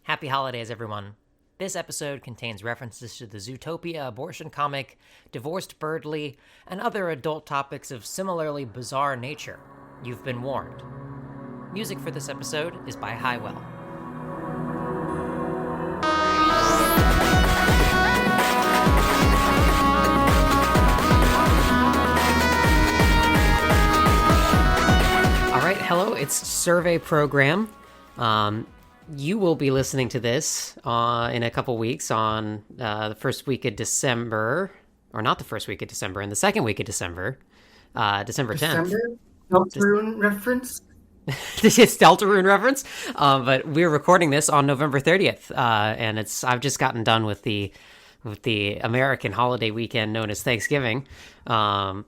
Happy holidays, everyone. This episode contains references to the Zootopia abortion comic, divorced Birdly, and other adult topics of similarly bizarre nature. You've been warned. Music for this episode is by Highwell. All right, hello, it's Survey Program. You will be listening to this in a couple weeks on the first week of December, or not the first week of December, in the second week of December, December 10th. Deltarune reference? It's Deltarune reference, but we're recording this on November 30th, and I've just gotten done with the American holiday weekend known as Thanksgiving, and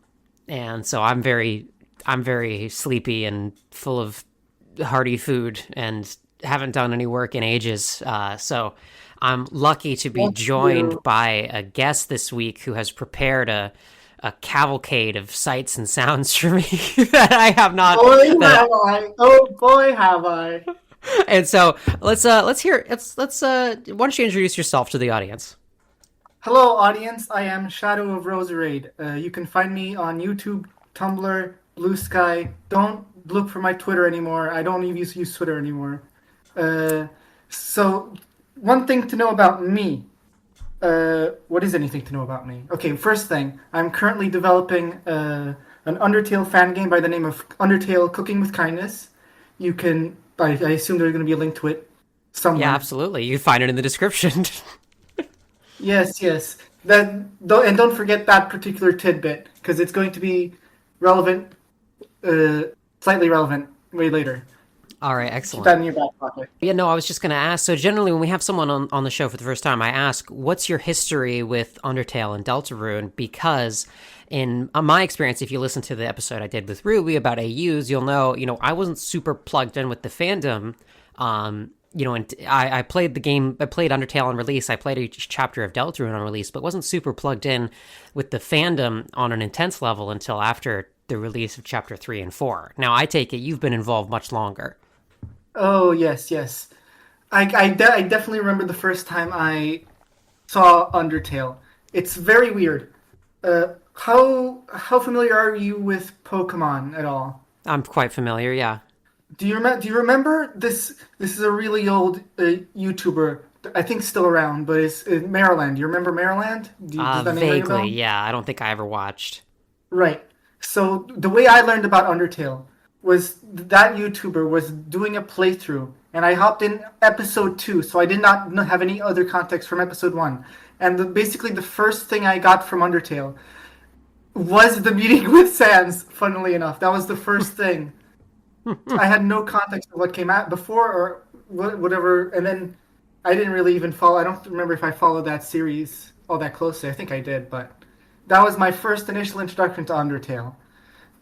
so I'm very sleepy and full of hearty food and haven't done any work in ages. So I'm lucky to be joined by a guest this week who has prepared a cavalcade of sights and sounds for me that I have not. Oh boy, have I! And so let's hear. Why don't you introduce yourself to the audience? Hello, audience. I am Shadow of Roserade. You can find me on YouTube, Tumblr, Blue Sky. Don't look for my Twitter anymore. I don't even use Twitter anymore. So one thing to know about me. What is anything to know about me? Okay, first thing, I'm currently developing an Undertale fan game by the name of Undertale Cooking with Kindness. You can, I assume there's going to be a link to it somewhere. Yeah, absolutely. You find it in the description. Yes. And don't forget that particular tidbit, because it's going to be relevant, slightly relevant way later. All right, excellent. Keep that in your back pocket. Yeah, no, I was just going to ask. So generally, when we have someone on the show for the first time, I ask, what's your history with Undertale and Deltarune? Because in my experience, if you listen to the episode I did with Ruby about AUs, you'll know, I wasn't super plugged in with the fandom. And I played the game, I played Undertale on release, I played each chapter of Deltarune on release, but wasn't super plugged in with the fandom on an intense level until after the release of chapter 3 and 4. Now, I take it you've been involved much longer. Oh, yes. I definitely remember the first time I saw Undertale. It's very weird. How familiar are you with Pokemon at all? I'm quite familiar, yeah. Do you remember this? This is a really old YouTuber. I think still around, but it's in Maryland. You remember Maryland? Does that name ring a bell? Vaguely, yeah. I don't think I ever watched. Right. So the way I learned about Undertale was that YouTuber was doing a playthrough, and I hopped in episode 2, so I did not have any other context from episode 1. And basically the first thing I got from Undertale was the meeting with Sans, funnily enough. That was the first thing. I had no context of what came out before or whatever, and then I didn't really even follow. I don't remember if I followed that series all that closely. I think I did, but that was my first initial introduction to Undertale.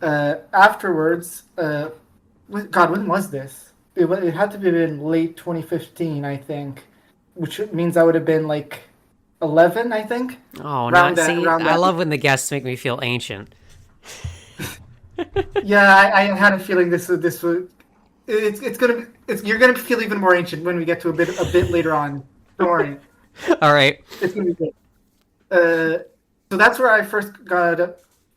Afterwards, when was this? It had to be in late 2015, I think, which means I would have been like 11, I think. Oh, I love when the guests make me feel ancient. Yeah, I had a feeling this would. You're gonna feel even more ancient when we get to a bit later on. Don't worry. All right. It's gonna be good. So that's where I first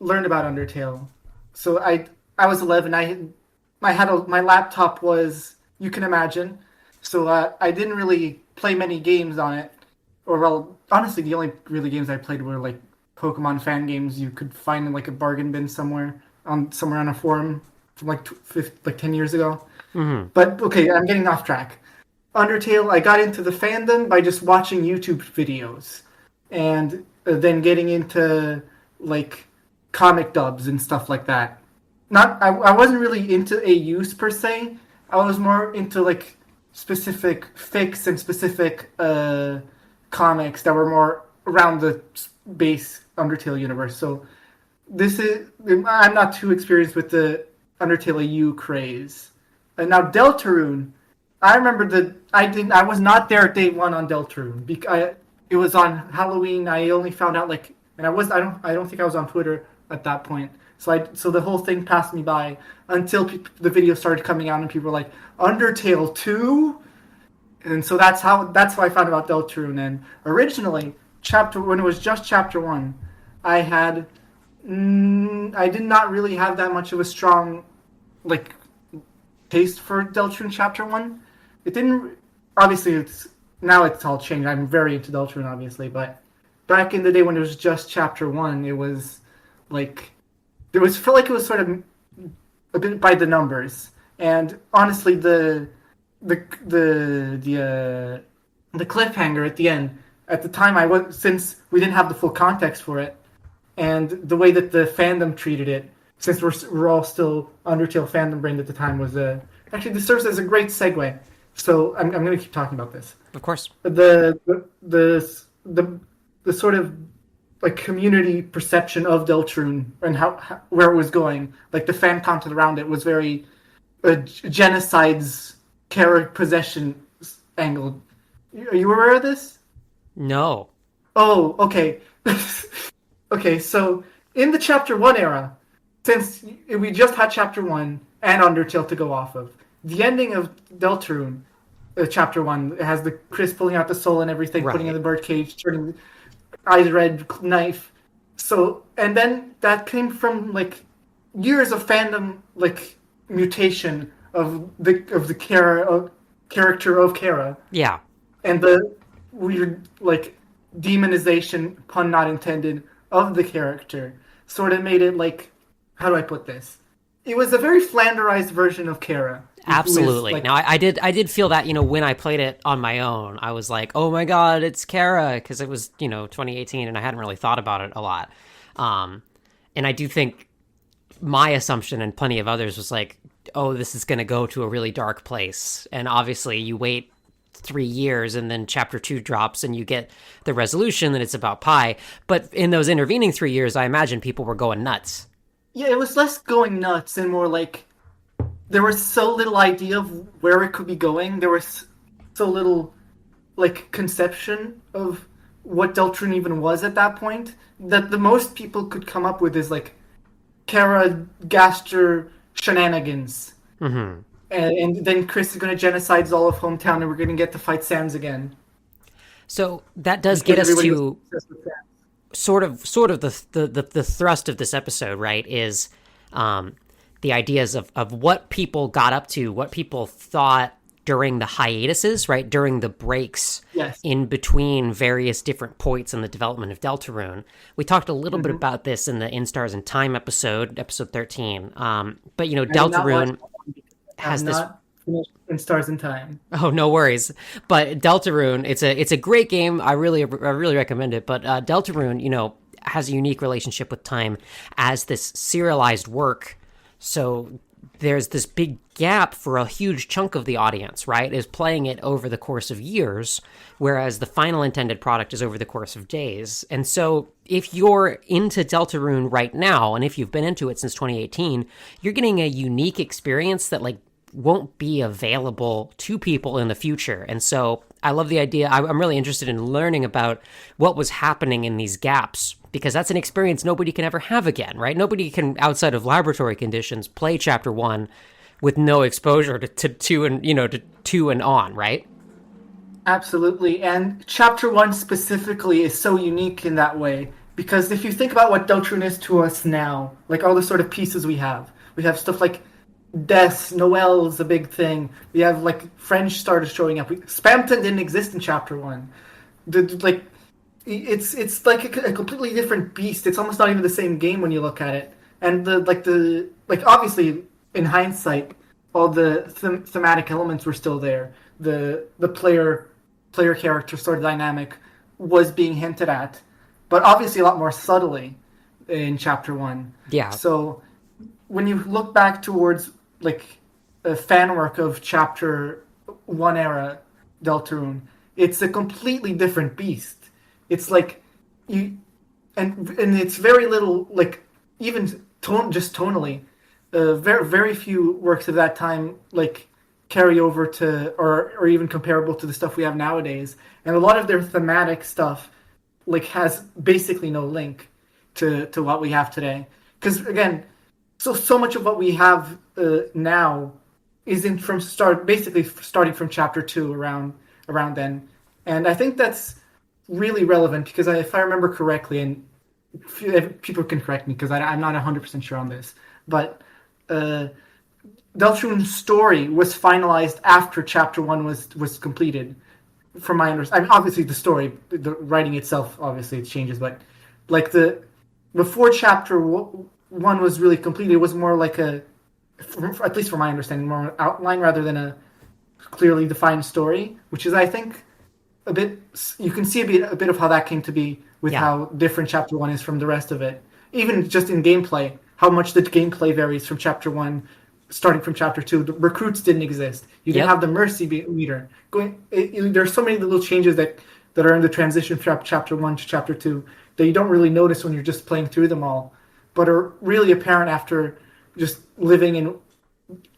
learned about Undertale. So I was 11. My laptop was, you can imagine. So I didn't really play many games on it. Or, well, honestly, the only really games I played were like Pokemon fan games you could find in like a bargain bin somewhere on a forum from like 10 years ago. Mm-hmm. But okay, I'm getting off track. Undertale, I got into the fandom by just watching YouTube videos, and then getting into like comic dubs and stuff like that. I wasn't really into AUs per se. I was more into like specific fics and specific comics that were more around the base Undertale universe. So I'm not too experienced with the Undertale AU craze. And now Deltarune, I remember I was not there day one on Deltarune. It was on Halloween. I only found out and I don't think I was on Twitter at that point. So the whole thing passed me by until the video started coming out and people were like, Undertale 2? and so that's how I found about Deltarune. And originally, when it was just chapter 1, I had I did not really have that much of a strong like taste for Deltarune chapter 1. It didn't obviously it's all changed. I'm very into Deltarune obviously, but back in the day when it was just chapter 1, it was like felt like it was sort of a bit by the numbers. And honestly, the cliffhanger at the end, at the time, since we didn't have the full context for it, and the way that the fandom treated it, since we're all still Undertale fandom brained at the time, was actually this serves as a great segue. So I'm going to keep talking about this. Of course. The sort of like community perception of Deltarune and where it was going, like the fan content around it was very genocides, possession angle. Are you aware of this? No. Oh, okay. Okay, so in the chapter 1 era, since we just had chapter 1 and Undertale to go off of, the ending of Deltarune, chapter 1, it has the Chris pulling out the soul and everything, right, putting in the birdcage, turning eyes red, knife. So, and then that came from like years of fandom, like mutation of the character of Kara. Yeah. And the weird like demonization, pun not intended, of the character sort of made it like, how do I put this? It was a very flanderized version of Kara. Absolutely. Like, now, I did feel that, when I played it on my own, I was like, oh my god, it's Kara, because it was, 2018, and I hadn't really thought about it a lot. And I do think my assumption, and plenty of others, was like, oh, this is going to go to a really dark place. And obviously, you wait 3 years, and then chapter 2 drops, and you get the resolution that it's about Pi. But in those intervening 3 years, I imagine people were going nuts. Yeah, it was less going nuts and more like there was so little idea of where it could be going. There was so little like conception of what Deltarune even was at that point that the most people could come up with is like Kara Gaster shenanigans. Mm-hmm. And then Chris is going to genocide all of hometown, and we're going to get to fight Sans again. So that does get us to sort of the thrust of this episode, right? Is the ideas of what people got up to, what people thought during the hiatuses, right? During the breaks, yes, in between various different points in the development of Deltarune. We talked a little bit about this in the In Stars and Time episode 13. But Deltarune has this In Stars and Time. Oh, no worries. But Deltarune, it's a great game. I really recommend it. But Deltarune, has a unique relationship with time as this serialized work. So there's this big gap for a huge chunk of the audience, right? Is playing it over the course of years, whereas the final intended product is over the course of days. And so if you're into Deltarune right now, and if you've been into it since 2018, you're getting a unique experience that won't be available to people in the future. And so I love the idea. I'm really interested in learning about what was happening in these gaps, because that's an experience nobody can ever have again, right? Nobody can, outside of laboratory conditions, play chapter 1 with no exposure to 2 and, to 2 and on, right? Absolutely. And chapter 1 specifically is so unique in that way, because if you think about what Deltarune is to us now, like all the sort of pieces we have stuff like Death, Noel's a big thing. We have like French started showing up. Spamton didn't exist in chapter 1. It's like a completely different beast. It's almost not even the same game when you look at it. And obviously in hindsight, all the thematic elements were still there. The player character sort of dynamic was being hinted at, but obviously a lot more subtly in chapter 1. Yeah. So when you look back towards like a fan work of chapter 1 era Deltarune, it's a completely different beast. It's like and it's very little, like even just tonally, very very few works of that time like carry over to or even comparable to the stuff we have nowadays. And a lot of their thematic stuff like has basically no link to what we have today. Because again, so much of what we have now isn't starting from chapter 2 around around then, and I think that's really relevant because if I remember correctly, and people can correct me because I'm not 100% sure on this, but Deltarune's story was finalized after Chapter 1 was completed. From my understanding, obviously the story, the writing itself, obviously it changes, but like before Chapter 1 was really completed, it was more like at least from my understanding, more an outline rather than a clearly defined story, which is, I think, a bit. You can see a bit of how that came to be with how different Chapter 1 is from the rest of it. Even just in gameplay, how much the gameplay varies from Chapter 1, starting from Chapter 2. The recruits didn't exist. You didn't have the mercy meter. There's so many little changes that are in the transition from Chapter 1 to Chapter 2 that you don't really notice when you're just playing through them all, but are really apparent after just living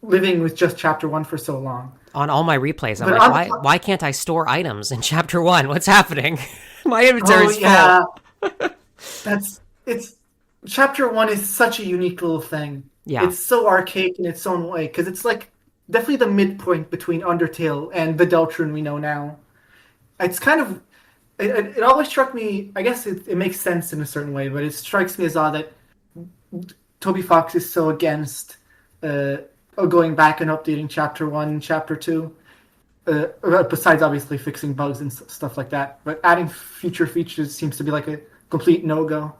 with just Chapter 1 for so long. On all my replays, I'm like, why can't I store items in Chapter 1? What's happening? My inventory's full. It's Chapter 1 is such a unique little thing. Yeah. It's so archaic in its own way, because it's like definitely the midpoint between Undertale and the Deltarune we know now. It's kind of... It always struck me... I guess it makes sense in a certain way, but it strikes me as odd that Toby Fox is so against going back and updating Chapter 1 and Chapter 2. Besides, obviously, fixing bugs and stuff like that. But adding future features seems to be like a complete no-go.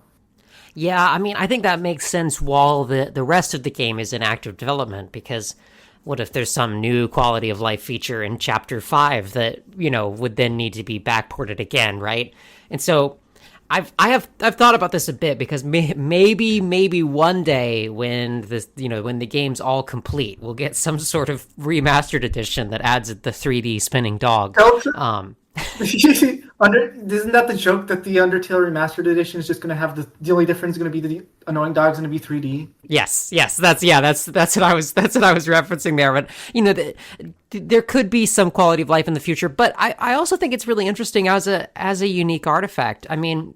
Yeah, I mean, I think that makes sense while the rest of the game is in active development, because what if there's some new quality of life feature in Chapter 5 that, would then need to be backported again, right? And so I've thought about this a bit, because maybe one day when when the game's all complete, we'll get some sort of remastered edition that adds the 3D spinning dog. Isn't that the joke that the Undertale Remastered Edition is just going to have the only difference is going to be the annoying dog's going to be 3D? Yes, that's what I was referencing there. But there could be some quality of life in the future. But I also think it's really interesting as a unique artifact. I mean,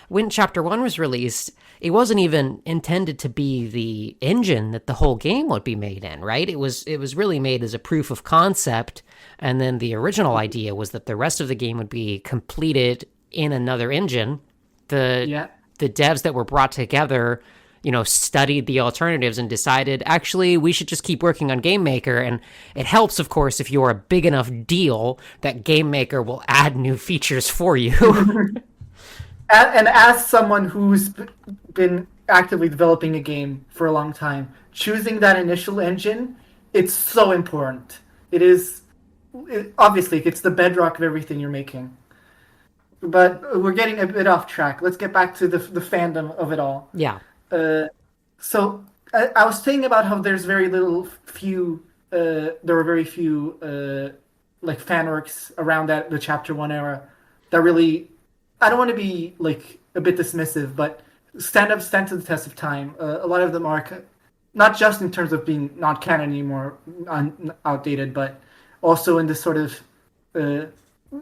when Chapter 1 was released, it wasn't even intended to be the engine that the whole game would be made in, right? It was really made as a proof of concept, and then the original idea was that the rest of the game would be completed in another engine. The devs that were brought together, studied the alternatives and decided, actually, we should just keep working on Game Maker. And it helps, of course, if you're a big enough deal that Game Maker will add new features for you. And as someone who's been actively developing a game for a long time, choosing that initial engine, it's so important. Obviously, it's the bedrock of everything you're making. But we're getting a bit off track. Let's get back to the fandom of it all. Yeah. So I was thinking about how there's there were very few like fan works around the Chapter 1 era that really... I don't want to be like a bit dismissive, but stand to the test of time. A lot of them are not just in terms of being not canon anymore, outdated, but also in this sort of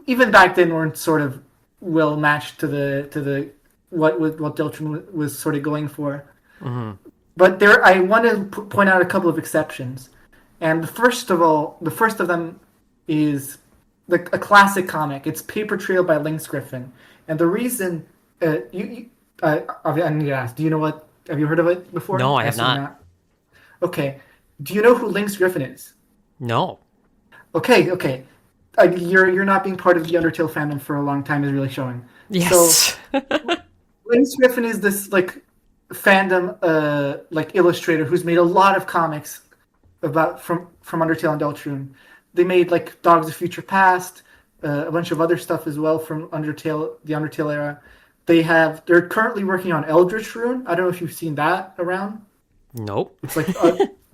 even back then weren't sort of well matched to the what Deltarune was sort of going for. Mm-hmm. But I want to point out a couple of exceptions, and the first of them is a classic comic. It's Paper Trail by Lynx Griffin. And the reason I need to ask, do you know what? Have you heard of it before? No, I have not. Okay. Do you know who Lynx Griffin is? No. Okay. You're not being part of the Undertale fandom for a long time is really showing. Yes. So Lynx Griffin is this like fandom illustrator who's made a lot of comics from Undertale and Deltarune. They made like Dogs of Future Past, a bunch of other stuff as well from the Undertale era. They're currently working on Eldritch Rune. I don't know if you've seen that around. Nope. It's like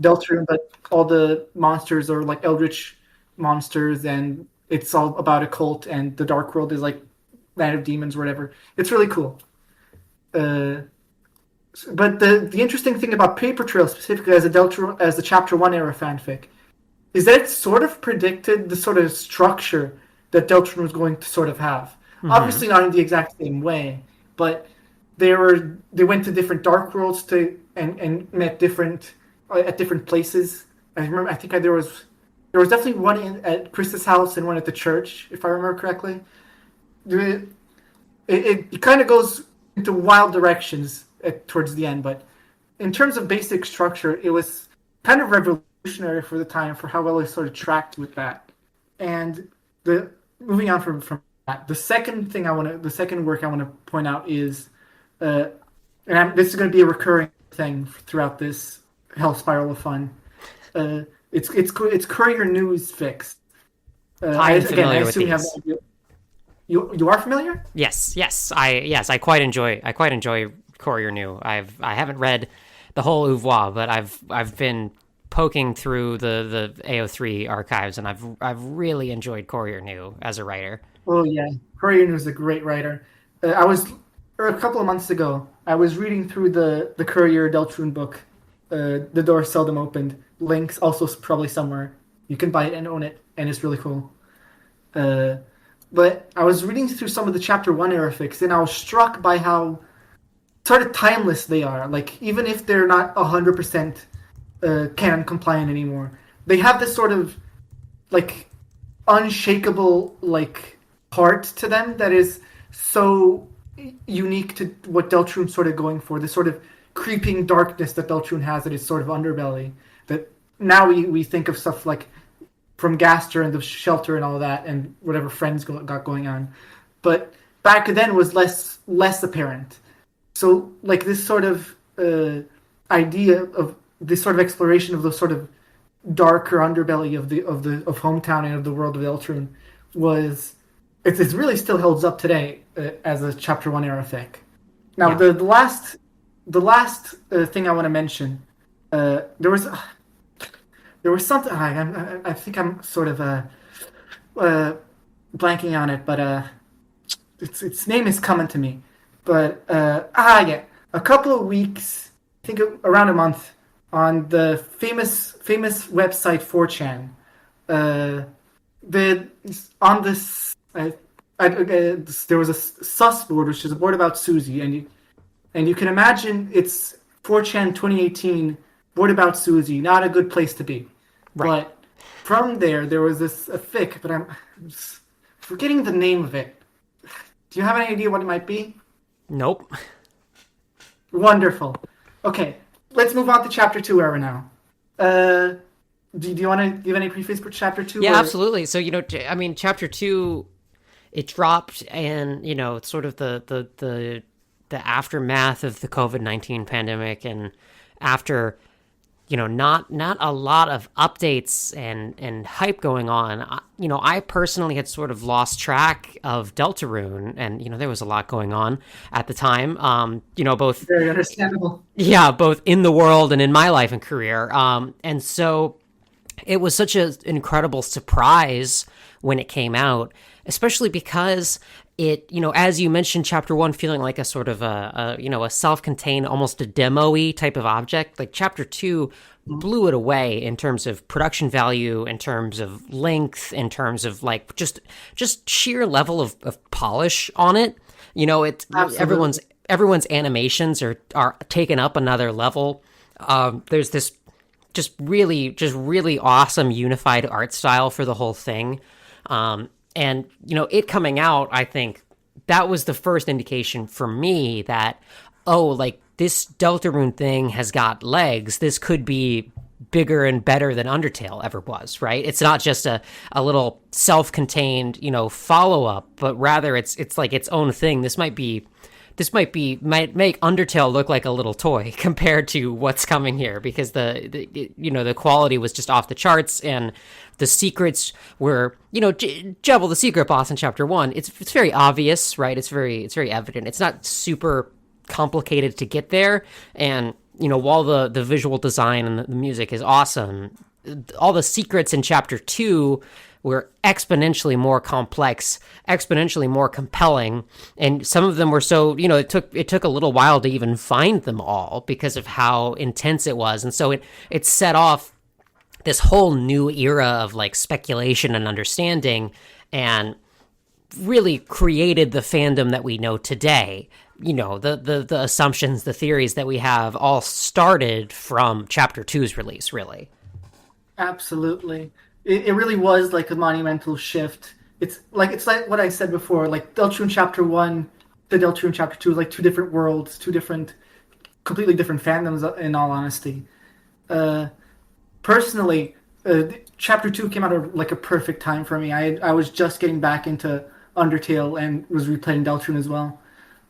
Deltarune, but all the monsters are like Eldritch monsters, and it's all about a cult, and the Dark World is like Land of Demons or whatever. It's really cool. But the interesting thing about Paper Trail specifically as the Chapter 1 era fanfic is that it sort of predicted the sort of structure that Deltarune was going to sort of have. Mm-hmm. Obviously not in the exact same way, but they went to different Dark Worlds and met at different places. I think there was There was definitely one at Chris's house and one at the church, if I remember correctly. It kind of goes into wild directions towards the end, but in terms of basic structure, it was kind of revolutionary for the time for how well it sort of tracked with that. And the moving on from that, the second work I want to point out is, this is going to be a recurring thing throughout this Hell Spiral of Fun. It's Courier News Fix. I'm familiar with these. You are familiar? Yes. I quite enjoy Courier New. I haven't read the whole oeuvre, but I've been poking through the AO3 archives, and I've really enjoyed Courier New as a writer. Oh yeah, Courier New is a great writer. A couple of months ago, I was reading through the Courier Deltarune book, The Door Seldom Opened. Links also probably somewhere. You can buy it and own it, and it's really cool. But I was reading through some of the Chapter 1 era fics, and I was struck by how sort of timeless they are. Like, even if they're not 100% canon compliant anymore, they have this sort of, like, unshakable, like, heart to them that is so unique to what Deltarune's sort of going for. This sort of creeping darkness that Deltarune has at its sort of underbelly. That now we think of stuff like from Gaster and the Shelter and all that, and whatever Friends got going on, but back then was less apparent. So like this sort of idea of this sort of exploration of the sort of darker underbelly of Hometown and of the world of Deltarune was it's really still holds up today as a Chapter 1 era fic. Now the last thing I want to mention, there was something. I think I'm sort of blanking on it, but its name is coming to me. But a couple of weeks, I think around a month, on the famous website 4chan, there was a sus board, which is a board about Susie, and you can imagine it's 4chan 2018. What about Susie? Not a good place to be. Right. But from there was a fic, but I'm forgetting the name of it. Do you have any idea what it might be? Nope. Wonderful. Okay, let's move on to Chapter 2 era now. Do you want to give any preface for Chapter 2? Yeah, absolutely. So, Chapter 2, it dropped, and, it's sort of the aftermath of the COVID-19 pandemic, and after not a lot of updates and hype going on. I personally had sort of lost track of Deltarune, and there was a lot going on at the time. Both very understandable. Yeah, both in the world and in my life and career. And so it was such an incredible surprise when it came out, especially because it, as you mentioned, Chapter 1 feeling like a sort of a self-contained, almost a demo-y type of object. Like Chapter 2 blew it away in terms of production value, in terms of length, in terms of like just sheer level of polish on it. Everyone's animations are taken up another level. There's this just really awesome unified art style for the whole thing. And, it coming out, I think that was the first indication for me that, this Deltarune thing has got legs. This could be bigger and better than Undertale ever was, right? It's not just a little self-contained, follow-up, but rather it's like its own thing. This might make Undertale look like a little toy compared to what's coming here, because the quality was just off the charts, and the secrets were, Jebel, the secret boss in Chapter 1, it's very obvious, right? It's very evident. It's not super complicated to get there, and while the visual design and the music is awesome, all the secrets in Chapter 2 were exponentially more complex, exponentially more compelling, and some of them were so, it took a little while to even find them all because of how intense it was. And so it set off this whole new era of like speculation and understanding, and really created the fandom that we know today. The assumptions, the theories that we have all started from Chapter 2's release, really. Absolutely. it really was like a monumental shift. It's like what I said before, like Deltarune Chapter 1 to Deltarune Chapter 2, like two different worlds, two different, completely different fandoms, in all honesty. Uh, Personally, Chapter 2 came out at like a perfect time for me. I was just getting back into Undertale and was replaying Deltarune as well.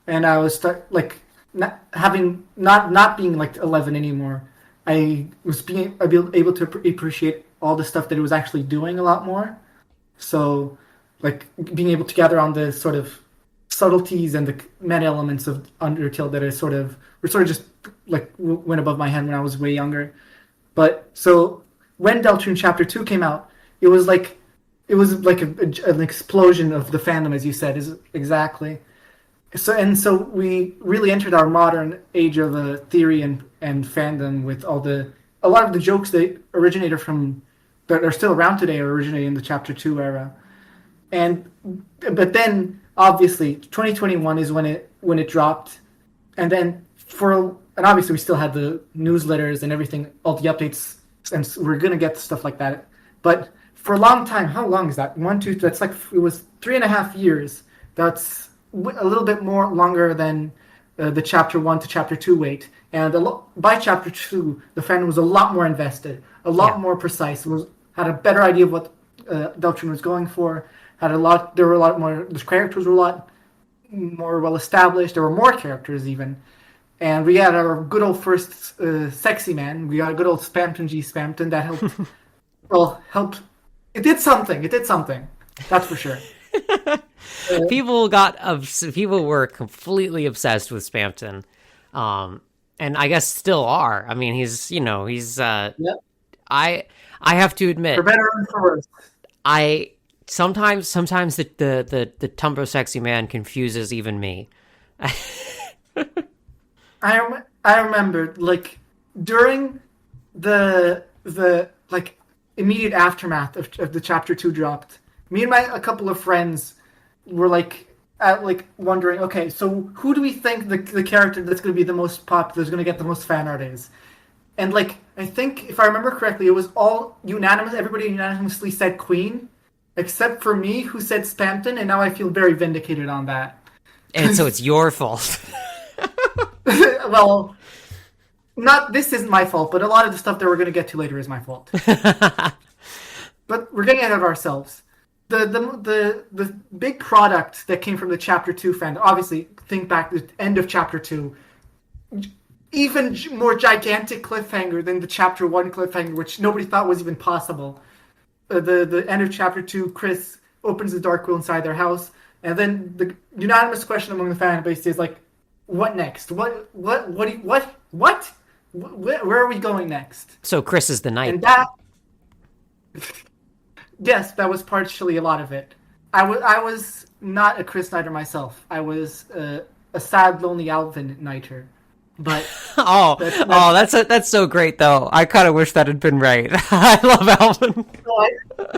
And I was like not being like 11 anymore. I'd be able to appreciate all the stuff that it was actually doing a lot more. So, like being able to gather on the sort of subtleties and the meta elements of Undertale that were sort of just like went above my head when I was way younger. But so when Deltarune Chapter 2 came out, it was like an explosion of the fandom, as you said, is exactly. So we really entered our modern age of theory and fandom with a lot of the jokes that originated from that are still around today are originating in the Chapter 2 era. And but then obviously 2021 is when it dropped, and then and obviously we still had the newsletters and everything, all the updates, and we're gonna get stuff like that. But for a long time, how long is that? That's like it was 3.5 years. That's a little bit more longer than the Chapter 1 to Chapter 2 wait. And by Chapter 2, the fandom was a lot more invested, a lot more precise. Had a better idea of what Deltarune was going for. There were a lot more. The characters were a lot more well established. There were more characters even, and we had our good old first sexy man. We got a good old Spamton G Spamton that helped. Well, helped. It did something. It did something. That's for sure. People were completely obsessed with Spamton, and I guess still are. I mean, he's yep. I have to admit, for better and for worse. I sometimes the Tumblr sexy man confuses even me. I remember like during the like immediate aftermath of the Chapter 2 dropped. Me and a couple of friends were like wondering, okay, so who do we think the character that's going to be the most popular, is going to get the most fan art is? And like I think if I remember correctly, it was all unanimous. Everybody unanimously said Queen, except for me, who said Spamton, and now I feel very vindicated on that. And so it's your fault. Well, this isn't my fault, but a lot of the stuff that we're going to get to later is my fault. But we're getting ahead of ourselves. The big product that came from the Chapter 2 fandom, obviously, think back to the end of Chapter 2, even more gigantic cliffhanger than the Chapter 1 cliffhanger, which nobody thought was even possible. The end of Chapter 2, Chris opens the dark will inside their house, and then the unanimous question among the fan base is like, what next? Where are we going next? So Chris is the knight. And that, yes, that was partially a lot of it. I was not a Chris Knighter myself. I was a sad, lonely Alvin Knighter. But that's so great though. I kind of wish that had been right. I love Alvin.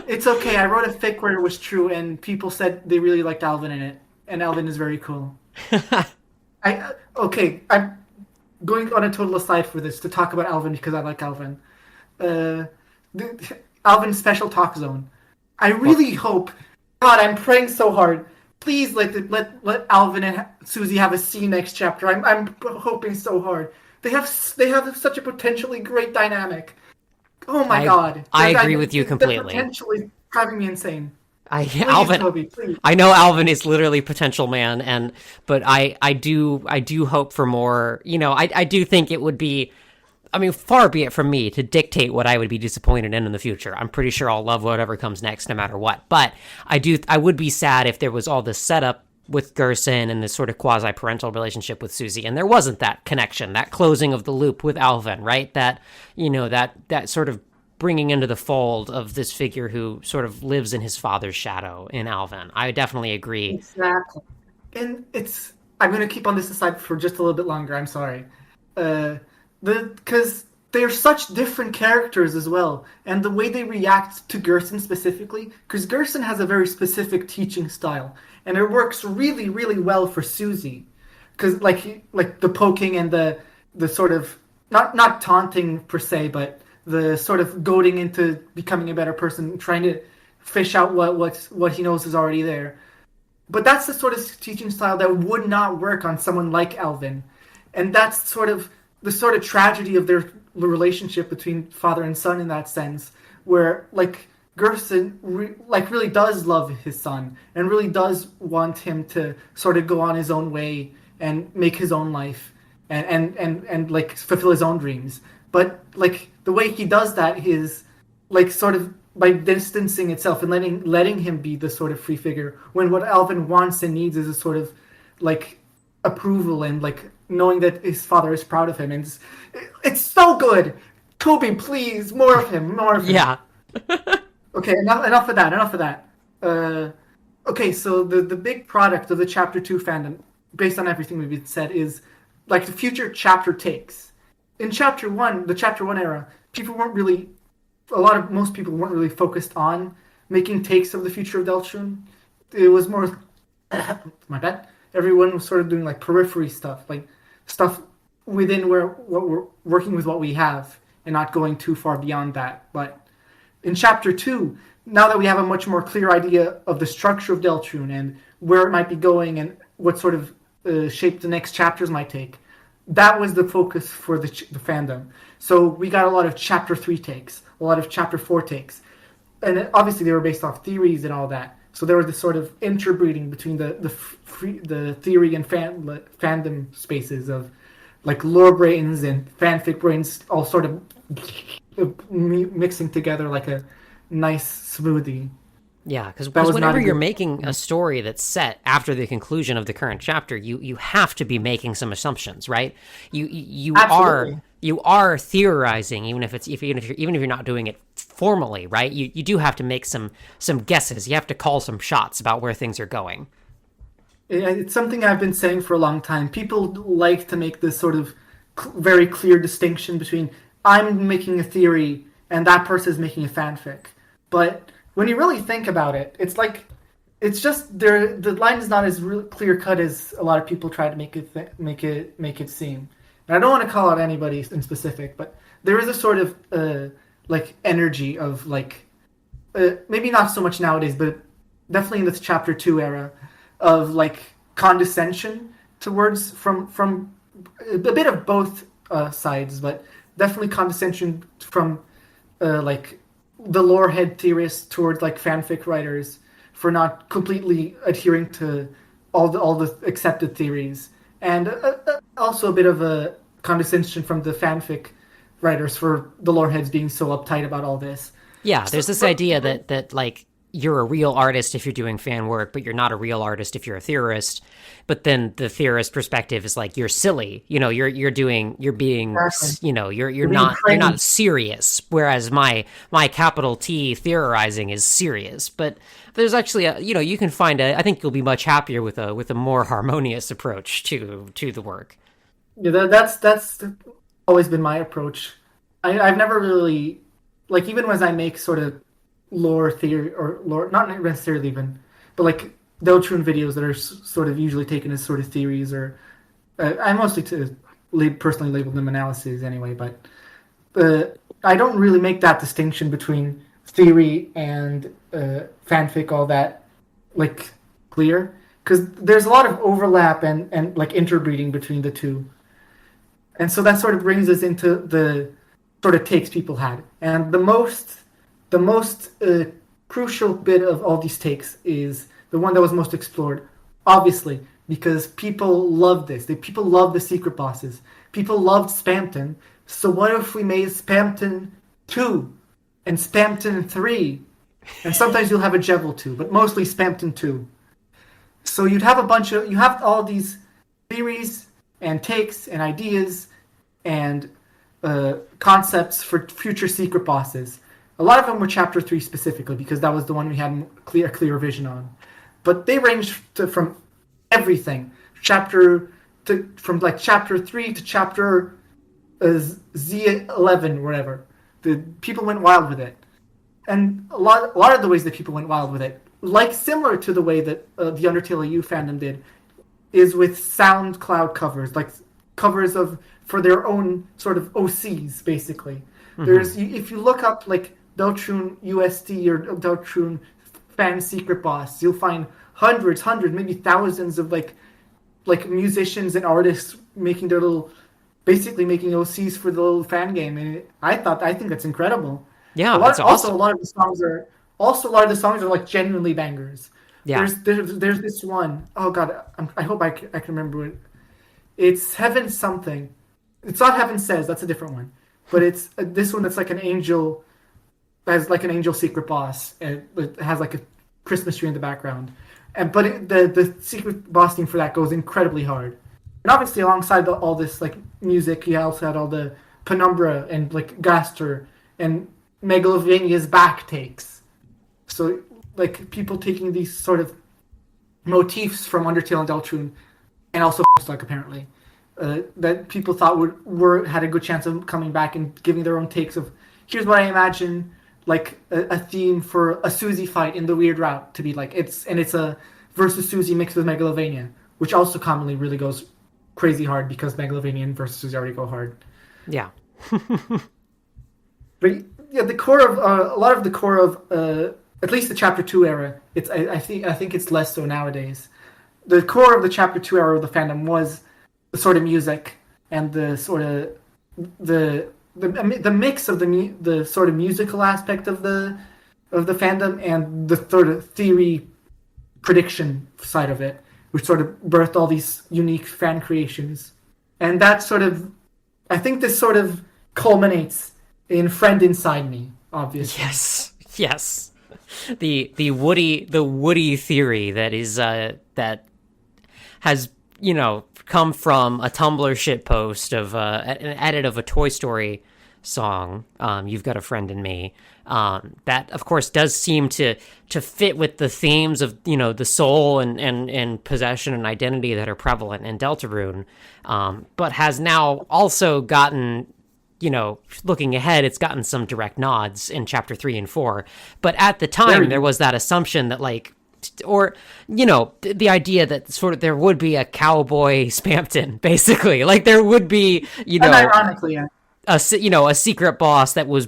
It's okay. I wrote a fic where it was true, and people said they really liked Alvin in it, and Alvin is very cool. I'm going on a total aside for this to talk about Alvin because I like Alvin. Alvin's special talk zone. I really hope. God, I'm praying so hard. Please let Alvin and Susie have a scene next chapter. I'm hoping so hard. They have such a potentially great dynamic. Oh my God! I agree with you completely. They're potentially driving me insane. Alvin, Toby, please. I know Alvin is literally potential man, but I do hope for more. I do think it would be. I mean, far be it from me to dictate what I would be disappointed in the future. I'm pretty sure I'll love whatever comes next, no matter what. But I would be sad if there was all this setup with Gerson and this sort of quasi-parental relationship with Susie, and there wasn't that connection, that closing of the loop with Alvin, right? That that sort of bringing into the fold of this figure who sort of lives in his father's shadow in Alvin. I definitely agree. Exactly. And I'm going to keep on this aside for just a little bit longer. I'm sorry. Because they're such different characters as well, and the way they react to Gerson specifically, because Gerson has a very specific teaching style, and it works really, really well for Susie, because like the poking and the sort of not taunting per se, but the sort of goading into becoming a better person, trying to fish out what he knows is already there. But that's the sort of teaching style that would not work on someone like Alvin. And that's sort of the sort of tragedy of their relationship between father and son in that sense, where like Gerson really does love his son and really does want him to sort of go on his own way and make his own life and like fulfill his own dreams. But like the way he does that is like sort of by distancing itself and letting him be the sort of free figure, when what Alvin wants and needs is a sort of like approval and like knowing that his father is proud of him. And it's so good. Kobe, please, more of him. Yeah. Okay, enough of that. Okay, so the big product of the Chapter 2 fandom, based on everything we've said, is like the future chapter takes. In Chapter 1, the Chapter 1 era, most people weren't really focused on making takes of the future of Deltarune. It was more, my bad, everyone was sort of doing like periphery stuff, like stuff within what we're working with what we have and not going too far beyond that. But in Chapter 2, now that we have a much more clear idea of the structure of Deltarune and where it might be going and what sort of shape the next chapters might take, that was the focus for the fandom. So we got a lot of Chapter 3 takes, a lot of Chapter 4 takes. And obviously they were based off theories and all that. So there was this sort of interbreeding between the theory and fandom spaces of like lore brains and fanfic brains all sort of mixing together like a nice smoothie. Yeah, because whenever you're making a story that's set after the conclusion of the current chapter, you have to be making some assumptions, right? You are theorizing, even if you're not doing it formally, right? You do have to make some guesses. You have to call some shots about where things are going. It's something I've been saying for a long time. People like to make this sort of very clear distinction between I'm making a theory and that person is making a fanfic. But when you really think about it, it's just the line is not as really clear cut as a lot of people try to make it seem. And I don't want to call out anybody in specific, but there is a sort of like energy of like maybe not so much nowadays, but definitely in this Chapter 2 era of like condescension towards from a bit of both sides, but definitely condescension from like the lore head theorists towards like fanfic writers for not completely adhering to all the accepted theories, and also a bit of a condescension from the fanfic writers for the lore heads being so uptight about all this. Yeah, there's this idea that like you're a real artist if you're doing fan work, but you're not a real artist if you're a theorist. But then the theorist perspective is like you're silly, you're being, you're not serious. Whereas my capital T theorizing is serious. But there's actually you can find I think you'll be much happier with a more harmonious approach to the work. Yeah, that's always been my approach. I've never really, like, even when I make sort of lore theory or lore, not necessarily even, but like Deltarune videos that are sort of usually taken as sort of theories, or I mostly personally label them analyses anyway, but I don't really make that distinction between theory and fanfic all that like clear, because there's a lot of overlap and like interbreeding between the two. And so that sort of brings us into the sort of takes people had. And the most crucial bit of all these takes is the one that was most explored, obviously, because people love this. People love the secret bosses. People loved Spamton. So what if we made Spamton 2 and Spamton 3? And sometimes you'll have a Jevil 2, but mostly Spamton 2. So you have all these theories and takes and ideas and concepts for future secret bosses. A lot of them were Chapter 3 specifically, because that was the one we had a clear vision on. But they ranged from everything. From Chapter 3 to Chapter Z11, whatever. The people went wild with it. And a lot of the ways that people went wild with it, like similar to the way that the Undertale EU fandom did, is with SoundCloud covers, like covers for their own sort of OCs, basically. There's if you look up like Deltarune USD or Deltarune fan secret boss, you'll find hundreds, maybe thousands of like musicians and artists making their little, basically making OCs for the little fan game, and I think that's incredible. Yeah, that's awesome. Also, a lot of the songs are like genuinely bangers. Yeah. There's this one. Oh God, I hope I can remember it. It's Heaven something. It's not Heaven Says. That's a different one. But it's this one that's like an angel, has like an angel secret boss, and it has like a Christmas tree in the background. The secret boss theme for that goes incredibly hard. And obviously, alongside all this like music, you also had all the Penumbra and like Gaster and Megalovania's back takes. So like people taking these sort of motifs from Undertale and Deltarune, and also like apparently that people thought had a good chance of coming back and giving their own takes of, here's what I imagine like a theme for a Susie fight in the weird route to be like. It's a versus Susie mixed with Megalovania, which also commonly really goes crazy hard because Megalovania and versus Susie already go hard. Yeah. But yeah, the core of a lot of the core of at least the Chapter 2 era. I think it's less so nowadays. The core of the Chapter 2 era of the fandom was the sort of music and the sort of the mix of the sort of musical aspect of the fandom and the sort of theory prediction side of it, which sort of birthed all these unique fan creations. And that sort of, I think this sort of culminates in Friend Inside Me, obviously. Yes. The Woody theory that is that has, you know, come from a Tumblr shitpost of an edit of a Toy Story song, You've Got a Friend in Me. That of course does seem to fit with the themes of, you know, the soul and possession and identity that are prevalent in Deltarune, but has now also gotten, you know, looking ahead, it's gotten some direct nods in Chapter 3 and 4. But at the time, there was that assumption that, like, or, you know, the idea that sort of there would be a cowboy Spampton, basically. Like, there would be, you know, and ironically, yeah, a secret boss that was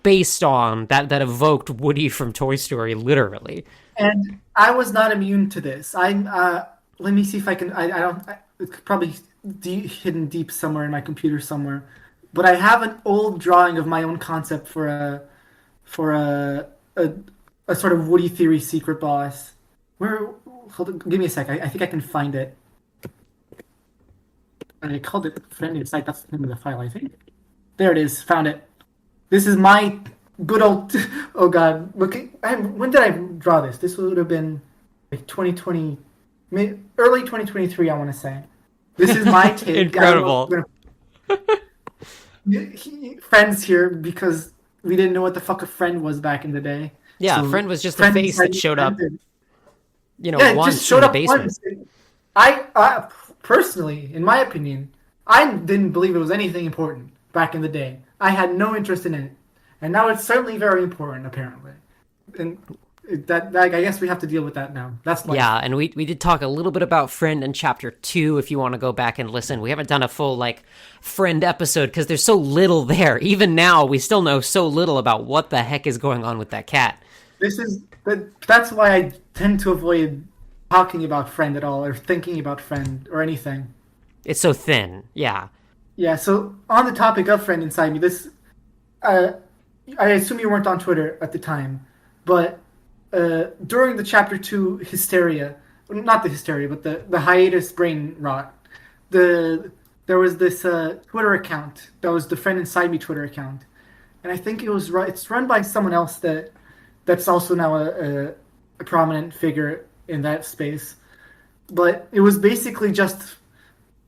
based on, that evoked Woody from Toy Story, literally. And I was not immune to this. Let me see if I can, it's probably hidden deep somewhere in my computer somewhere. But I have an old drawing of my own concept for a sort of Woody theory secret boss. Hold on, give me a sec. I think I can find it. I called it Friend Inside. That's the name of the file, I think. There it is. Found it. This is my good old. Oh God! Look, when did I draw this? This would have been like 2020, early 2023. I want to say. This is my take. Incredible. Friends here because we didn't know what the fuck a friend was back in the day. Yeah, so Friend was just a face that showed up, you know, once just showed in the up basement. once. I personally, in my opinion, I didn't believe it was anything important back in the day. I had no interest in it, and now it's certainly very important, apparently. And that I guess we have to deal with that now. That's life. Yeah, and we did talk a little bit about Friend in Chapter 2, if you want to go back and listen. We haven't done a full, like, Friend episode, because there's so little there. Even now, we still know so little about what the heck is going on with that cat. That's why I tend to avoid talking about Friend at all, or thinking about Friend, or anything. It's so thin, yeah. Yeah, so on the topic of Friend Inside Me, this... I assume you weren't on Twitter at the time, but... during the Chapter 2 hysteria, not the hysteria, but the hiatus brain rot, there was this Twitter account that was the Friend Inside Me Twitter account, and I think it's run by someone else that's also now a prominent figure in that space, but it was basically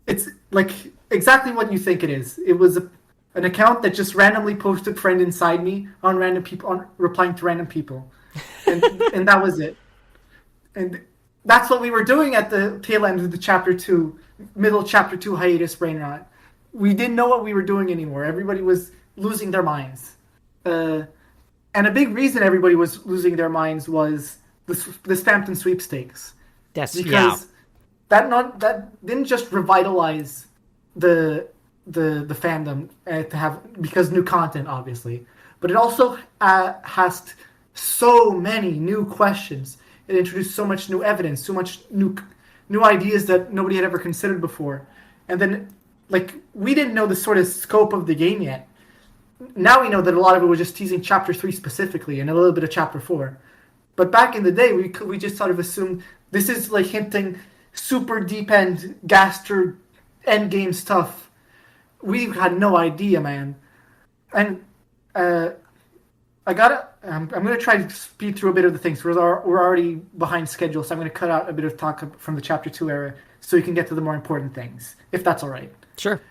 it's like exactly what you think it is. It was an account that just randomly posted Friend Inside Me on random people, on replying to random people. And that was it. And that's what we were doing at the tail end of the middle Chapter 2 hiatus brain rot. We didn't know what we were doing anymore. Everybody was losing their minds. And a big reason everybody was losing their minds was the Spampton sweepstakes. That didn't just revitalize the the fandom to have, because new content obviously, but it also has so many new questions. It introduced so much new evidence, so much new ideas that nobody had ever considered before. And then, like, we didn't know the sort of scope of the game yet. Now we know that a lot of it was just teasing Chapter 3 specifically and a little bit of Chapter 4. But back in the day, we just sort of assumed this is, like, hinting super deep-end, gaster, endgame stuff. We had no idea, man. And I'm going to try to speed through a bit of the things. We're already behind schedule, so I'm going to cut out a bit of talk from the Chapter 2 era so we can get to the more important things, if that's all right. Sure.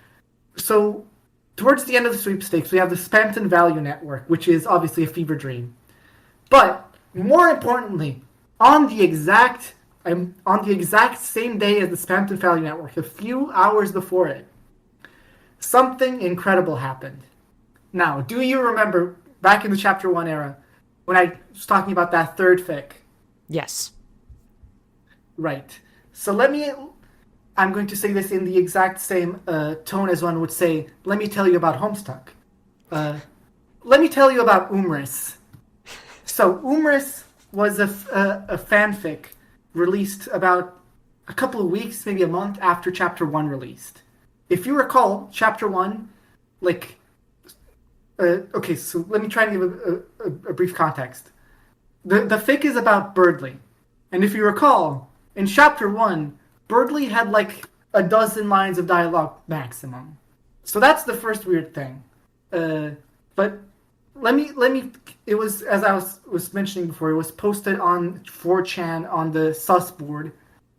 So, towards the end of the sweepstakes, we have the Spampton Value Network, which is obviously a fever dream. But, more importantly, on the exact same day as the Spampton Value Network, a few hours before it, something incredible happened. Now, do you remember back in the Chapter 1 era when I was talking about that third fic? Yes. Right. So I'm going to say this in the exact same tone as one would say, let me tell you about Homestuck. Let me tell you about Umris. So Umris was a fanfic released about a couple of weeks, maybe a month after Chapter 1 released. If you recall, Chapter 1, like... okay, so let me try and give a brief context. The fic is about Birdly. And if you recall, in Chapter 1, Birdly had like a dozen lines of dialogue maximum. So that's the first weird thing. But let me. It was, as I was mentioning before, it was posted on 4chan on the sus board,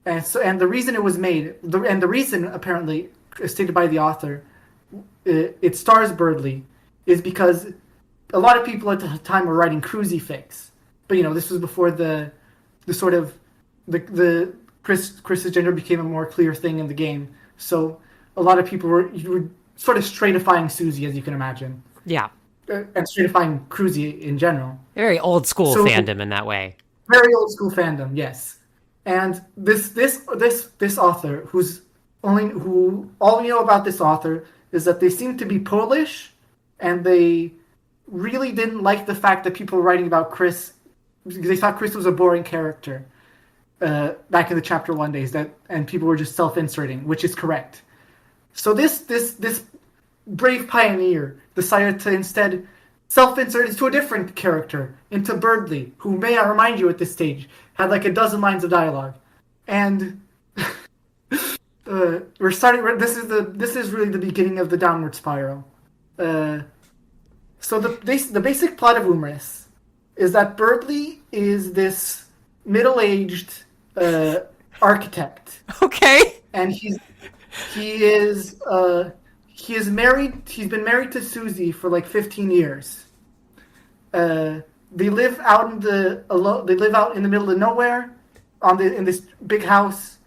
and the reason it was made, and the reason apparently stated by the author, it stars Birdly, is because a lot of people at the time were writing cruisy fics, but this was before the sort of the Chris's gender became a more clear thing in the game. So a lot of people were sort of straightifying Susie, as you can imagine. Yeah. And straightifying cruisy in general. Very old school fandom in that way. Very old school fandom, yes. And this author, who all we know about this author is that they seem to be Polish, and they really didn't like the fact that people were writing about Chris. They thought Chris was a boring character back in the Chapter 1 days, and people were just self-inserting, which is correct. So this brave pioneer decided to instead self-insert into a different character, into Birdly, who, may I remind you at this stage, had like a dozen lines of dialogue. And we're starting. This is really the beginning of the downward spiral. So the basic plot of Umris is that Birdly is this middle-aged architect. Okay. And he is married. He's been married to Susie for like 15 years. They live out in the middle of nowhere, in this big house,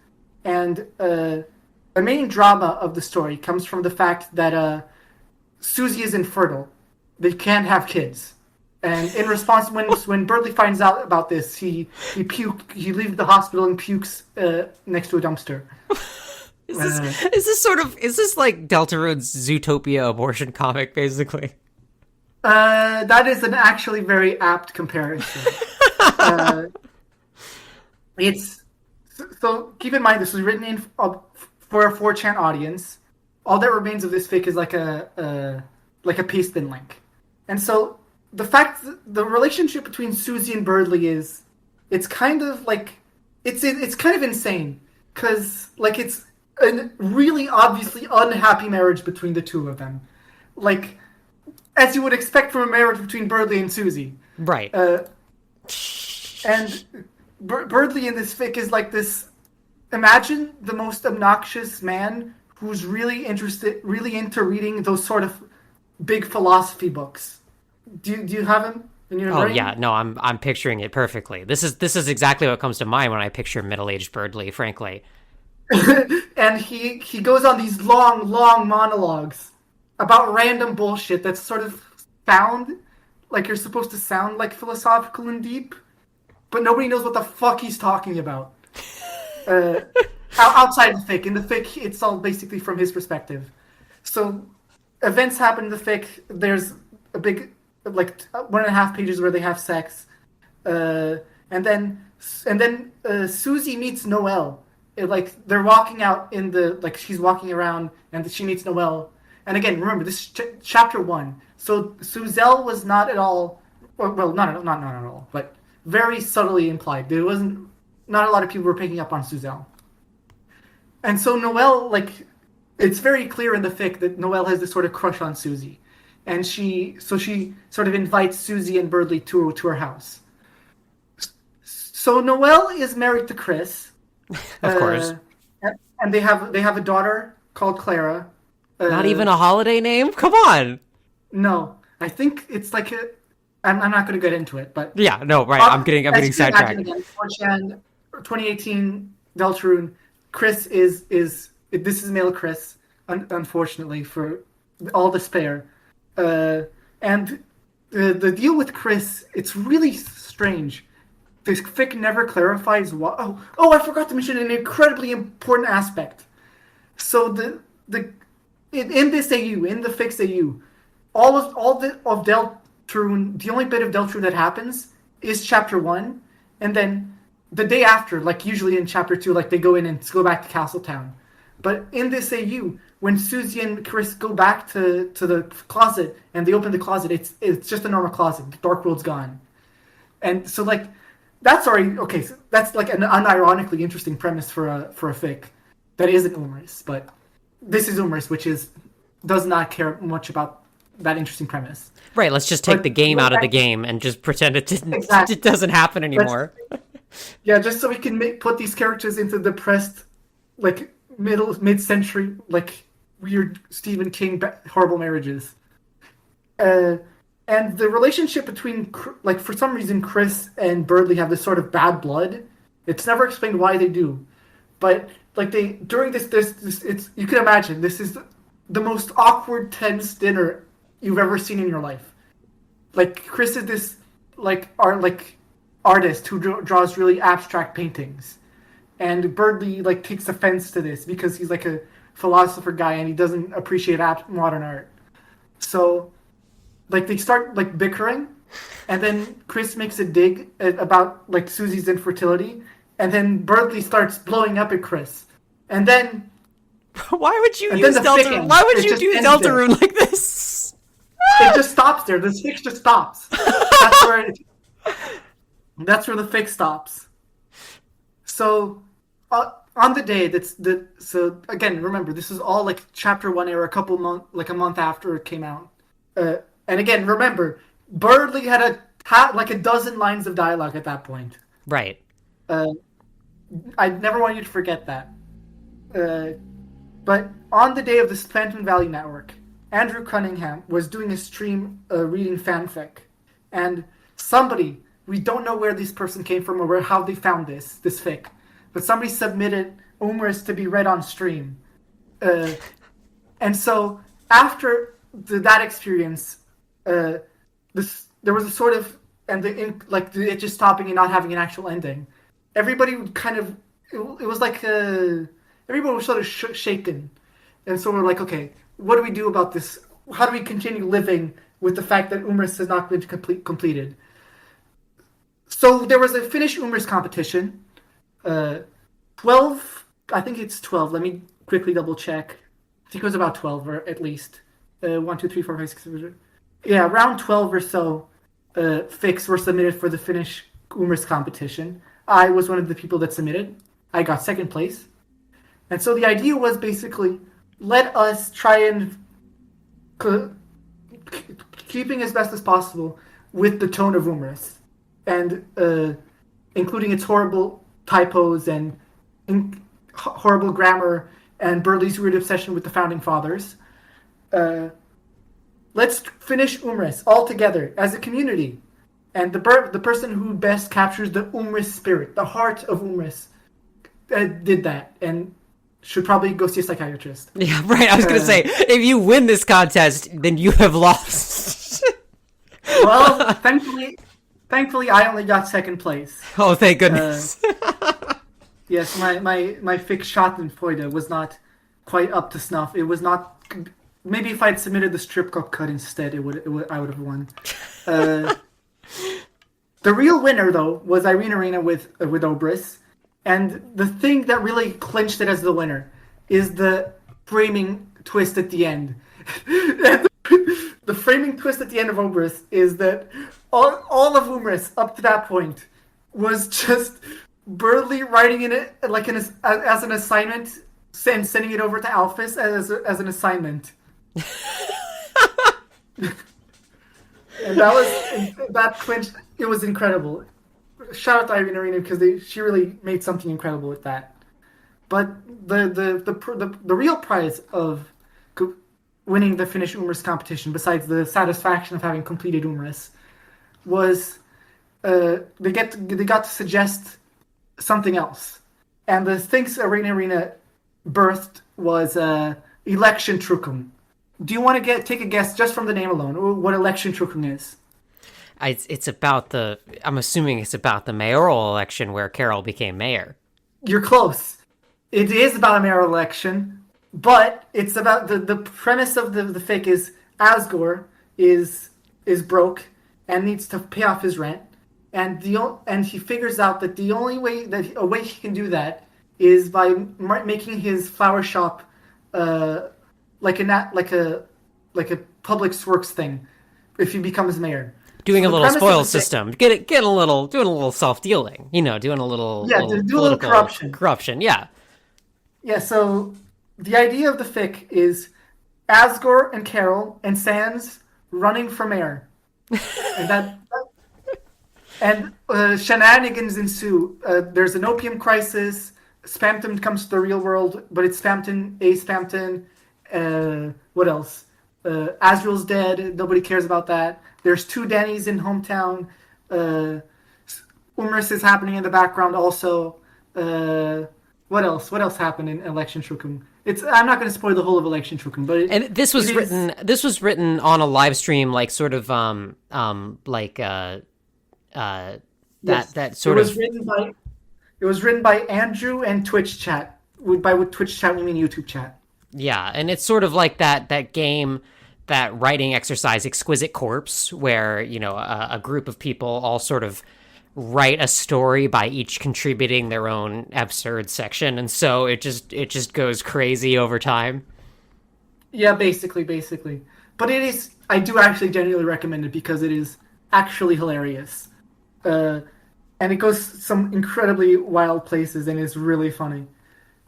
and the main drama of the story comes from the fact that Susie is infertile. They can't have kids, and in response, when Birdly finds out about this, he leaves the hospital and pukes next to a dumpster. Is this like Deltarune's Zootopia abortion comic, basically? That is an actually very apt comparison. So keep in mind this was written for a 4chan audience. All that remains of this fic is like a paste-in link, and so the relationship between Susie and Birdly it's kind of insane, because like it's a really obviously unhappy marriage between the two of them, like as you would expect from a marriage between Birdly and Susie. Right. And Birdly in this fic is like this. Imagine the most obnoxious man who's really into reading those sort of big philosophy books. Do you have him in your brain? Oh yeah, no, I'm picturing it perfectly. This is exactly what comes to mind when I picture middle-aged Birdly, frankly. And he goes on these long monologues about random bullshit that's sort of like you're supposed to sound like philosophical and deep, but nobody knows what the fuck he's talking about. Outside the fic. In the fic, it's all basically from his perspective. So events happen in the fic. There's a big, like 1.5 pages where they have sex, uh, and then Susie meets Noelle. Like they're walking out in the like she's walking around and she meets Noelle. And again, remember this is chapter 1. So Suzelle was not at all, well, not at all, but very subtly implied. There wasn't not a lot of people were picking up on Suzelle. And so Noelle, like, it's very clear in the fic that Noelle has this sort of crush on Susie, and she sort of invites Susie and Birdley to her house. So Noelle is married to Chris, Of course. and they have a daughter called Clara. Not even a holiday name? Come on. No, I think it's like a. I'm not going to get into it, but Yeah, no, right. I'm getting sidetracked. Again, 2018 Deltarune. Chris is this is male Chris, unfortunately for all despair, and the deal with Chris, it's really strange. This fic never clarifies what. I forgot to mention an incredibly important aspect. So in this AU, in the fix AU, all of Deltarune, the only bit of Deltarune that happens is chapter 1, and then the day after, like usually in chapter 2, like they go in and go back to Castletown. But in this AU, when Susie and Chris go back to the closet and they open the closet, it's just a normal closet. The Dark World's gone, and so like that's already okay. So that's like an unironically interesting premise for a fic that isn't humorous, but this is humorous, which does not care much about that interesting premise. Right, let's just take the game out of the game and just pretend it didn't. Exactly. It doesn't happen anymore. Yeah, just so we can put these characters into depressed, like mid-century, like weird Stephen King horrible marriages. And the relationship between, like, for some reason, Chris and Birdley have this sort of bad blood. It's never explained why they do, but like during this it's you can imagine this is the most awkward tense dinner you've ever seen in your life. Like Chris is this artist who draws really abstract paintings, and Birdley like takes offense to this because he's like a philosopher guy and he doesn't appreciate modern art. So like they start like bickering, and then Chris makes a dig about like Susie's infertility, and then Birdley starts blowing up at Chris, and then why would you use Deltarune? Why would you do Deltarune like this? It just stops there. The fic just stops. That's where the fic stops. So on the day so again, remember this is all like chapter 1 era, a month after it came out. And again, remember, Birdley had like a dozen lines of dialogue at that point. Right. I never want you to forget that. But on the day of this Phantom Valley Network, Andrew Cunningham was doing a stream reading fanfic. And somebody, we don't know where this person came from or how they found this fic, but somebody submitted humorous to be read on stream. And so after that experience, there was a sort of, and it just stopping and not having an actual ending. Everybody would kind of, it was like, everybody was sort of shaken. And so we're like, okay, what do we do about this? How do we continue living with the fact that Umris has not been completed? So there was a Finnish Umris competition. 12, I think it's 12. Let me quickly double check. I think it was about 12, or at least. 1, 2, 3, 4, 5, 6, 7, 8. Yeah, around 12 or so fics were submitted for the Finnish Umris competition. I was one of the people that submitted. I got second place. And so the idea was basically, let us try and keeping as best as possible with the tone of Umris, and including its horrible typos and horrible grammar and Birdley's weird obsession with the founding fathers. Let's finish Umris all together as a community. And the person who best captures the Umris spirit, the heart of Umris, did that and should probably go see a psychiatrist. Yeah, right. I was going to say, if you win this contest, then you have lost. Well, thankfully, I only got second place. Oh, thank goodness. Yes, my fic Schadenfreude was not quite up to snuff. It was not maybe if I'd submitted the strip club cut instead, I would have won. Uh, the real winner though was Irina Arena with Obris, and the thing that really clinched it as the winner is the framing twist at the end. The framing twist at the end of Obris is that all of Umris up to that point was just Burley writing in it like as an assignment and sending it over to Alphys as an assignment. And that clinched. It was incredible. Shout out to Irene Arena because she really made something incredible with that. But the real prize of winning the Finnish Umris competition, besides the satisfaction of having completed Umris, was they got to suggest something else. And the things Arena birthed was election trukum. Do you want to take a guess just from the name alone what election trukum is? It's about I'm assuming it's about the mayoral election where Carol became mayor. You're close. It is about a mayoral election, but it's about the premise of the fic is Asgore is broke and needs to pay off his rent, and he figures out that the only way he can do that is by making his flower shop like a public works thing if he becomes mayor. Doing a little spoil system, doing a little self dealing, doing a little do a little corruption. Yeah. So the idea of the fic is Asgore and Carol and Sans running for mayor, and shenanigans ensue. There's an opium crisis. Spampton comes to the real world, but it's Spampton, Spampton. What else? Azrael's dead. Nobody cares about that. There's 2 Dannys in hometown. Umris is happening in the background also. What else? What else happened in Election Trukum? I'm not going to spoil the whole of Election Trukum, but this was written on a live stream, like sort of that sort of. It was written by Andrew and Twitch chat. By Twitch chat we mean YouTube chat. Yeah, and it's sort of like that game, that writing exercise, Exquisite Corpse, where a group of people all sort of write a story by each contributing their own absurd section, and so it just goes crazy over time. Yeah, basically. But I do actually genuinely recommend it because it is actually hilarious. And it goes some incredibly wild places and it's really funny.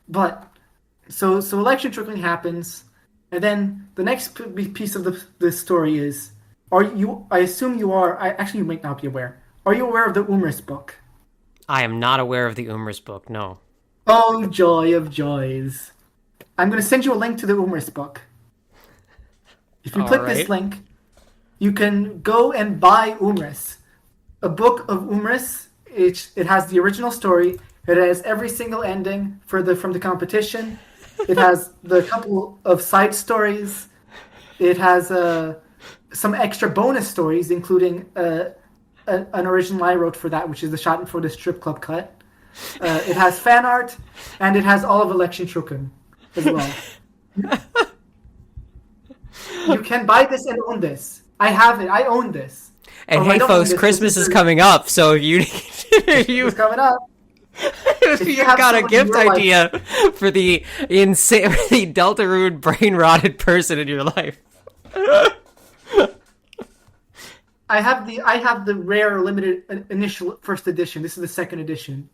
But so election trickling happens, and then the next piece of the story is, I assume you are, actually you might not be aware. Are you aware of the Umris book? I am not aware of the Umris book, no. Oh, joy of joys. I'm going to send you a link to the Umris book. If you click this link, you can go and buy Umris. A book of Umris. It has the original story. It has every single ending from the competition. It has the couple of side stories. It has some extra bonus stories, including an original I wrote for that, which is the shot for the strip club cut. It has fan art, and it has all of Election Trukum as well. You can buy this and own this. I have it. I own this. And hey, folks, Christmas is coming up, so if it's coming up. If you got a gift idea for the Deltarune brain rotted person in your life. I have the rare limited initial first edition. This is the second edition.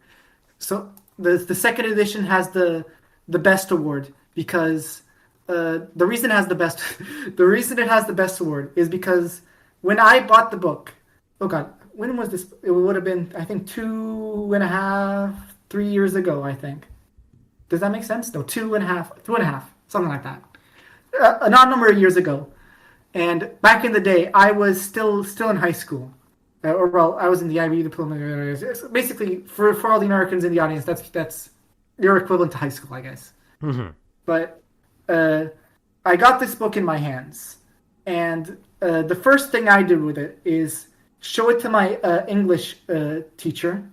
So the second edition has the best award because the reason it has the best award is because when I bought the book, oh god, when was this? It would have been, I think, 2.5, 3 years ago, I think. Does that make sense? No, 2.5, something like that. An odd number of years ago. And back in the day, I was still in high school. I was in the IB diploma. Basically, for all the Americans in the audience, that's your equivalent to high school, I guess. Mm-hmm. But I got this book in my hands. And the first thing I did with it is show it to my English teacher.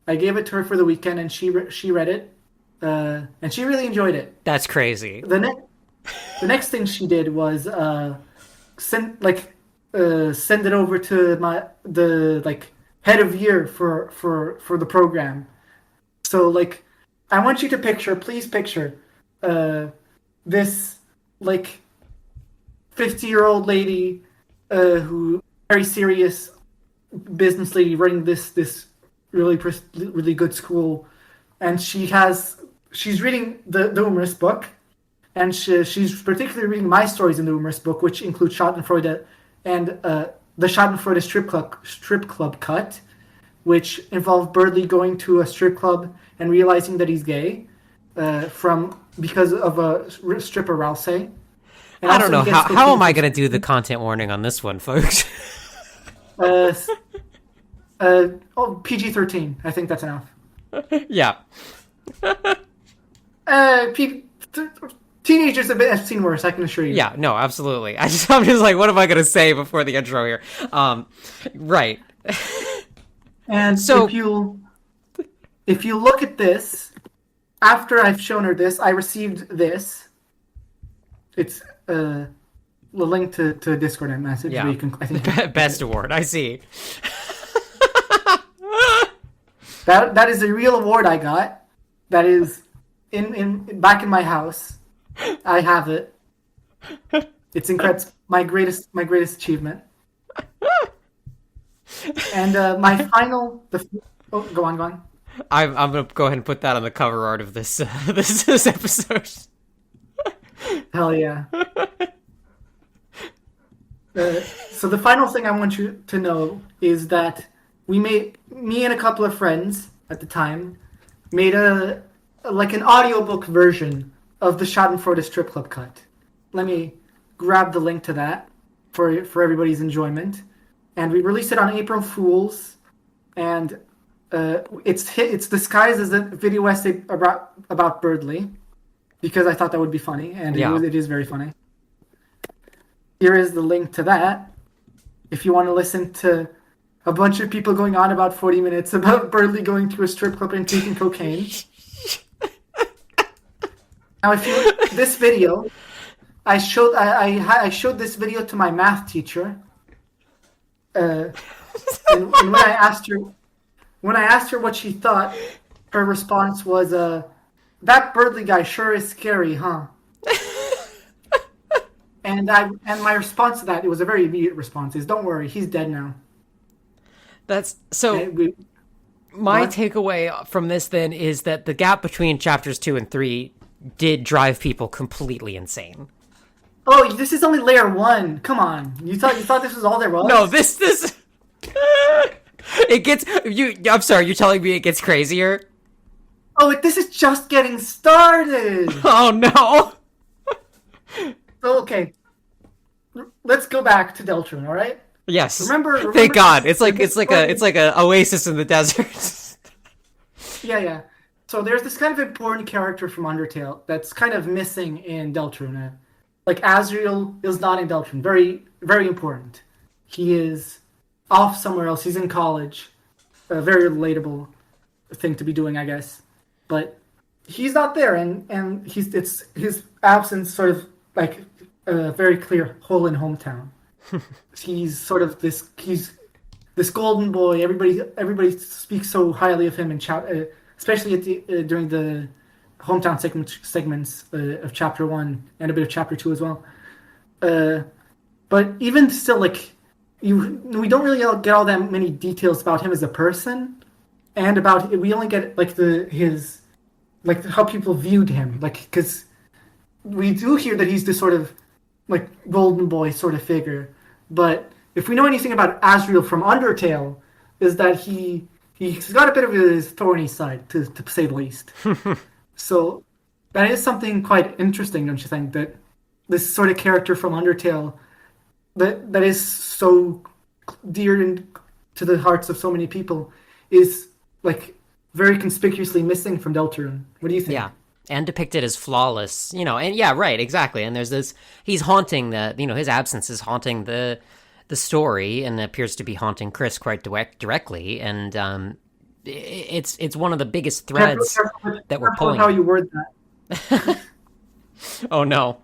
I gave it to her for the weekend, and she read it, and she really enjoyed it. That's crazy. the next thing she did was send it over to the head of year for the program. So like, I want you to please picture, this like 50-year-old lady, who very serious business lady running this really good school, and she's reading the humorous book, and she's particularly reading my stories in the humorous book, which include Schadenfreude and the Schadenfreude strip club cut, which involved Birdley going to a strip club and realizing that he's gay, because of a stripper Rouse. And I don't know how am I going to do the content warning on this one, folks. PG-13. I think that's enough. Yeah. Teenagers have seen worse, I can assure you. Yeah, no, absolutely. I'm just like, what am I going to say before the intro here? Right. And so if you look at this, after I've shown her this, I received this. It's the link to a Discord message. Yeah. Where you can, I think, best award. I see. That is a real award I got. That is in back in my house. I have it. It's incredible. My greatest achievement. And my final. Go on. I'm gonna go ahead and put that on the cover art of this this episode. Hell yeah. So the final thing I want you to know is that me and a couple of friends at the time made an audiobook version of the Schadenfreude strip club cut. Let me grab the link to that for everybody's enjoyment. And we released it on April Fools, and it's disguised as a video essay about Birdley, because I thought that would be funny, and it is very funny. Here is the link to that. If you want to listen to a bunch of people going on about 40 minutes about Birdley going to a strip club and taking cocaine. Now, this video, I showed this video to my math teacher, and when I asked her what she thought, her response was, "That Birdley guy sure is scary, huh?" and my response to that, it was a very immediate response, is, "Don't worry, he's dead now." That's so. My takeaway from this then is that the gap between chapters 2 and 3 did drive people completely insane. Oh, this is only layer 1. Come on, you thought this was all there was? No, this it gets you. I'm sorry, you're telling me it gets crazier. Oh, this is just getting started. Oh no. So, okay, let's go back to Deltarune, all right? Yes. Remember Thank God. It's like a oasis in the desert. Yeah. So there's this kind of important character from Undertale that's kind of missing in Deltarune. Like, Azriel is not in Deltarune. Very, very important. He is off somewhere else. He's in college. A very relatable thing to be doing, I guess. But he's not there, and his absence sort of like a very clear hole in hometown. He's sort of this golden boy. Everybody speaks so highly of him in chat, especially at during the hometown segments of chapter 1 and a bit of chapter 2 as well. But even still, like, we don't really get all that many details about him as a person, and we only get like how people viewed him, like, because we do hear that he's this sort of like golden boy sort of figure. But if we know anything about Azriel from Undertale, is that he's got a bit of his thorny side, to say the least. So that is something quite interesting, don't you think? That this sort of character from Undertale that is so dear to the hearts of so many people is like very conspicuously missing from Deltarune. What do you think? Yeah. And depicted as flawless, and yeah, right, exactly. And there's this, he's haunting his absence is haunting the story, and appears to be haunting Chris quite directly. And it's one of the biggest threads that we're pulling. How you word that? Oh no.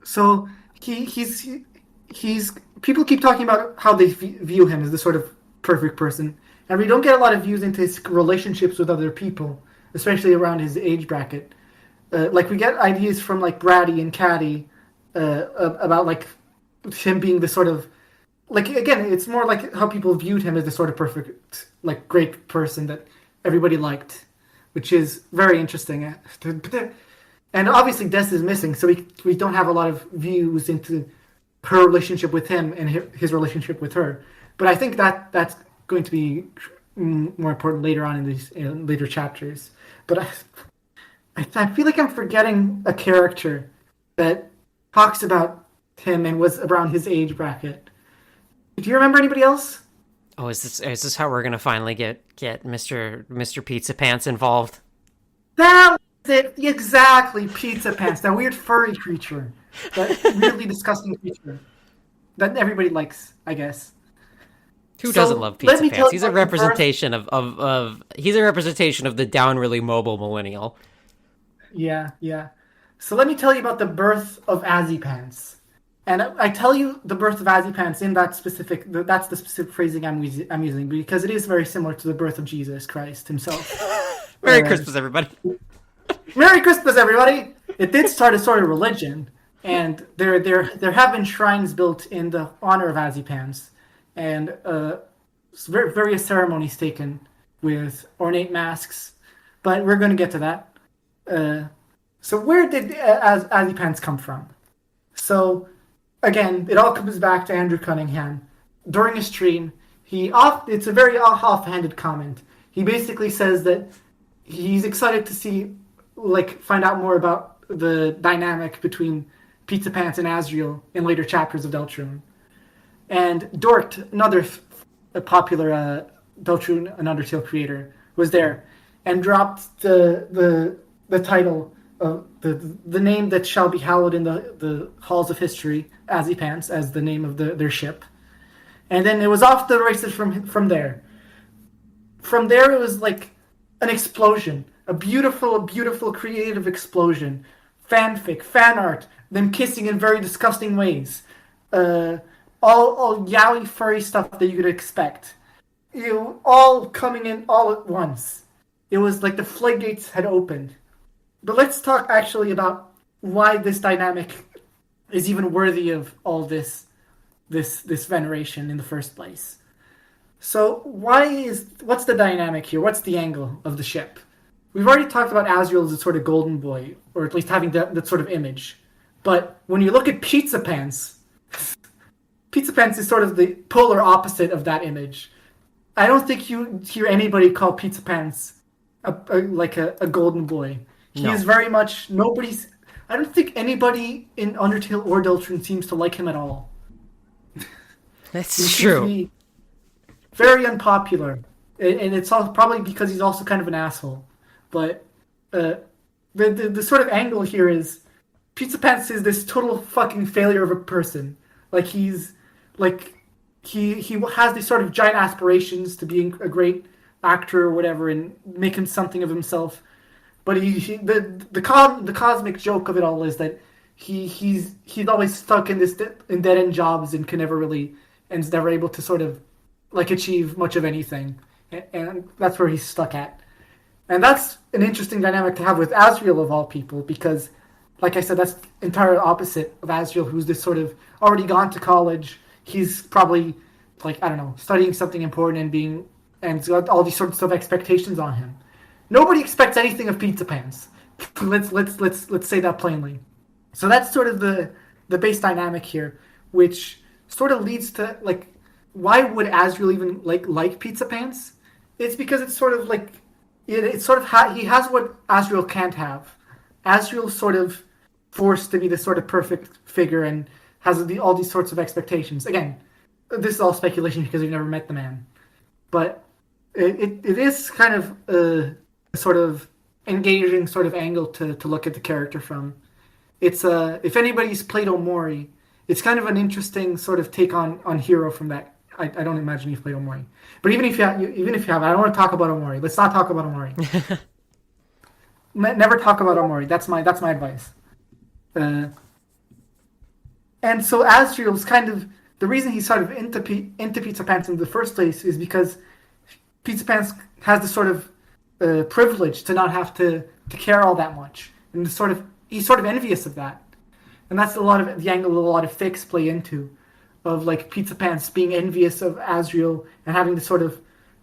So he's people keep talking about how they view him as the sort of perfect person, and we don't get a lot of views into his relationships with other people, especially around his age bracket. Like we get ideas from like Brady and Caddy about like him being the sort of like again, it's more like how people viewed him as the sort of perfect, like great person that everybody liked, which is very interesting. And obviously, Des is missing, so we don't have a lot of views into her relationship with him and his relationship with her. But I think that's going to be more important later on in these later chapters. But I feel like I'm forgetting a character that talks about him and was around his age bracket. Do you remember anybody else? Oh, is this how we're gonna finally get Mr. Pizza Pants involved? That was it. Exactly, Pizza Pants, that weird furry creature. That really disgusting creature that everybody likes, I guess. Who doesn't love Pizza Pants? He's a representation he's a representation of the down really mobile millennial. Yeah, yeah. So let me tell you about the birth of Azzypants. And I tell you the birth of Azzypants in that's the specific phrasing I'm using because it is very similar to the birth of Jesus Christ himself. Merry Christmas, everybody. Merry Christmas, everybody. It did start a sort of religion, and there have been shrines built in the honor of Azzypants, and various ceremonies taken with ornate masks. But we're going to get to that. So where did Azzypants come from? So again, it all comes back to Andrew Cunningham. During a stream, it's a very offhanded comment. He basically says that he's excited to find out more about the dynamic between Pizza Pants and Azriel in later chapters of Deltarune. And Dort, another popular Deltarune and Undertale creator, was there and dropped the title of the name that shall be hallowed in the halls of history, Azzypants, as the name of their ship. And then it was off the races from there. From there, it was like an explosion, a beautiful creative explosion, fanfic, fan art, them kissing in very disgusting ways, all yaoi furry stuff that you could expect, all coming in all at once. It was like the floodgates had opened. But let's talk actually about why this dynamic is even worthy of all this veneration in the first place. So what's the dynamic here? What's the angle of the ship? We've already talked about Azriel as a sort of golden boy, or at least having that sort of image. But when you look at Pizza Pants, Pizza Pants is sort of the polar opposite of that image. I don't think you hear anybody call Pizza Pants a golden boy. He is very much I don't think anybody in Undertale or Deltarune seems to like him at all. That's true. Very unpopular, and it's all probably because he's also kind of an asshole. But the sort of angle here is Pizza Pants is this total fucking failure of a person. Like he has these sort of giant aspirations to being a great actor or whatever and making something of himself. But the cosmic joke of it all is that he's always stuck in dead end jobs and can never really and is never able to sort of like achieve much of anything, and that's where he's stuck at. And that's an interesting dynamic to have with Azriel of all people, because, like I said, that's entirely opposite of Azriel, who's this sort of already gone to college. He's probably studying something important and he's got all these sorts of expectations on him. Nobody expects anything of Pizza Pants. Let's say that plainly. So that's sort of the base dynamic here, which sort of leads to why would Azriel even like Pizza Pants? It's because it's sort of he has what Azriel can't have. Azriel's sort of forced to be this sort of perfect figure and has all these sorts of expectations. Again, this is all speculation because we've never met the man, but it is kind of a sort of engaging sort of angle to look at the character from. It's if anybody's played Omori, it's kind of an interesting sort of take on Hero from that. I don't imagine you've played Omori, but even if you have, I don't want to talk about Omori. Let's not talk about Omori. Never talk about Omori. That's my advice. And so Asriel's kind of the reason he's sort of into Pizza Pants in the first place is because Pizza Pants has the sort of privilege to not have to care all that much, and he's sort of envious of that, and that's a lot of the angle a lot of fics play into, of like Pizza Pants being envious of Azriel and having this sort of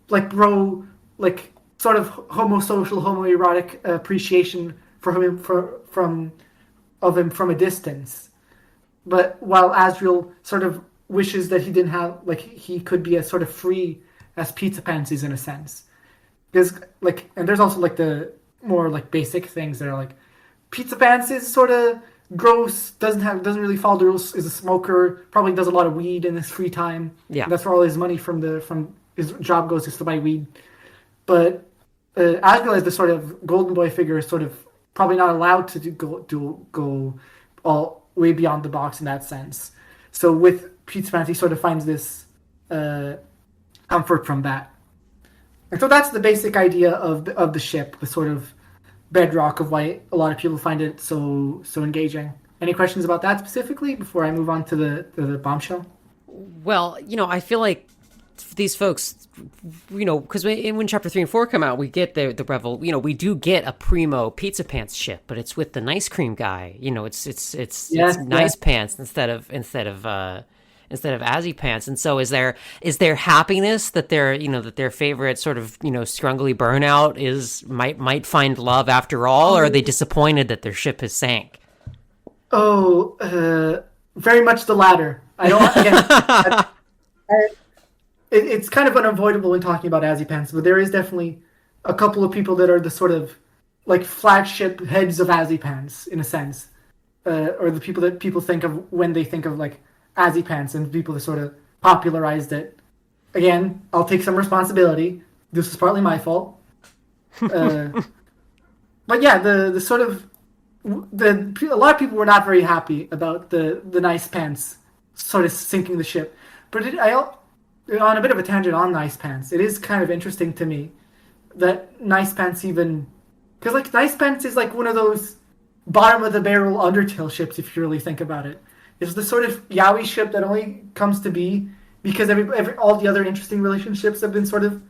like sort of homoerotic appreciation for him from a distance. But while Azriel sort of wishes that he didn't have, like, he could be as sort of free as Pizza Pants is in a sense. Because, like, and there's also, like, the more, like, basic things that are, like, Pizza Pants is sort of gross, doesn't really follow the rules, is a smoker, probably does a lot of weed in his free time. Yeah. And that's where all his money from his job goes, is to buy weed. But Azriel as the sort of golden boy figure is sort of probably not allowed to go all way beyond the box in that sense. So with Pizza Pants, he sort of finds this comfort from that. And so that's the basic idea of the ship, the sort of bedrock of why a lot of people find it so engaging. Any questions about that specifically before I move on to the bombshell? Well, I feel like these folks, because when chapter 3 and 4 come out, we get the revel. We do get a primo Pizza Pants ship, but it's with the nice cream guy. It's nice pants instead of Azzypants. And so is there happiness that their favorite sort of scrungly burnout might find love after all, or are they disappointed that their ship has sank? Very much the latter. I don't again. It's kind of unavoidable when talking about Azzypants, but there is definitely a couple of people that are the sort of like flagship heads of Azzypants in a sense, or the people that people think of when they think of like Azzypants, and people that sort of popularized it. Again, I'll take some responsibility. This is partly my fault. But yeah, the sort of a lot of people were not very happy about the nice pants sort of sinking the ship. But on a bit of a tangent on Nice Pants, it is kind of interesting to me that Nice Pants because like Nice Pants is like one of those bottom of the barrel Undertale ships if you really think about it. It's the sort of yaoi ship that only comes to be because all the other interesting relationships have been sort of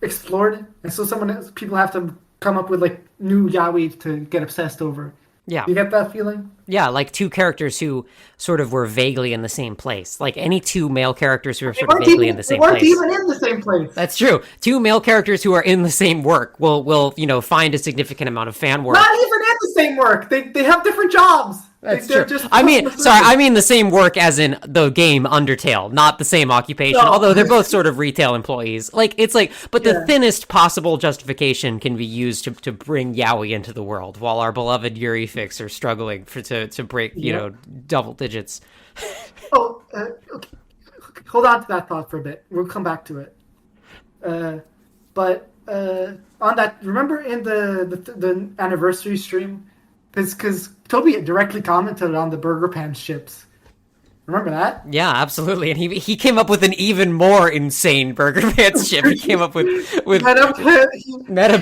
explored, and so people have to come up with like new yaoi to get obsessed over. Yeah. You get that feeling? Yeah, like two characters who sort of were vaguely in the same place. Like any two male characters who are sort of vaguely in the same place. They weren't even in the same place. That's true. Two male characters who are in the same work will find a significant amount of fan work. Not even in the same work. They have different jobs. That's true. I mean the same work as in the game Undertale, not the same occupation. No. Although they're both sort of retail employees. But the thinnest possible justification can be used to bring yaoi into the world, while our beloved Yuri fics are struggling to break double digits. Okay. Hold on to that thought for a bit. We'll come back to it. But on that, remember in the anniversary stream. Because Toby directly commented on the Burger Pants ships. Remember that? Yeah, absolutely. And he came up with an even more insane Burger Pants ship. He came up with Meta Pants. Meta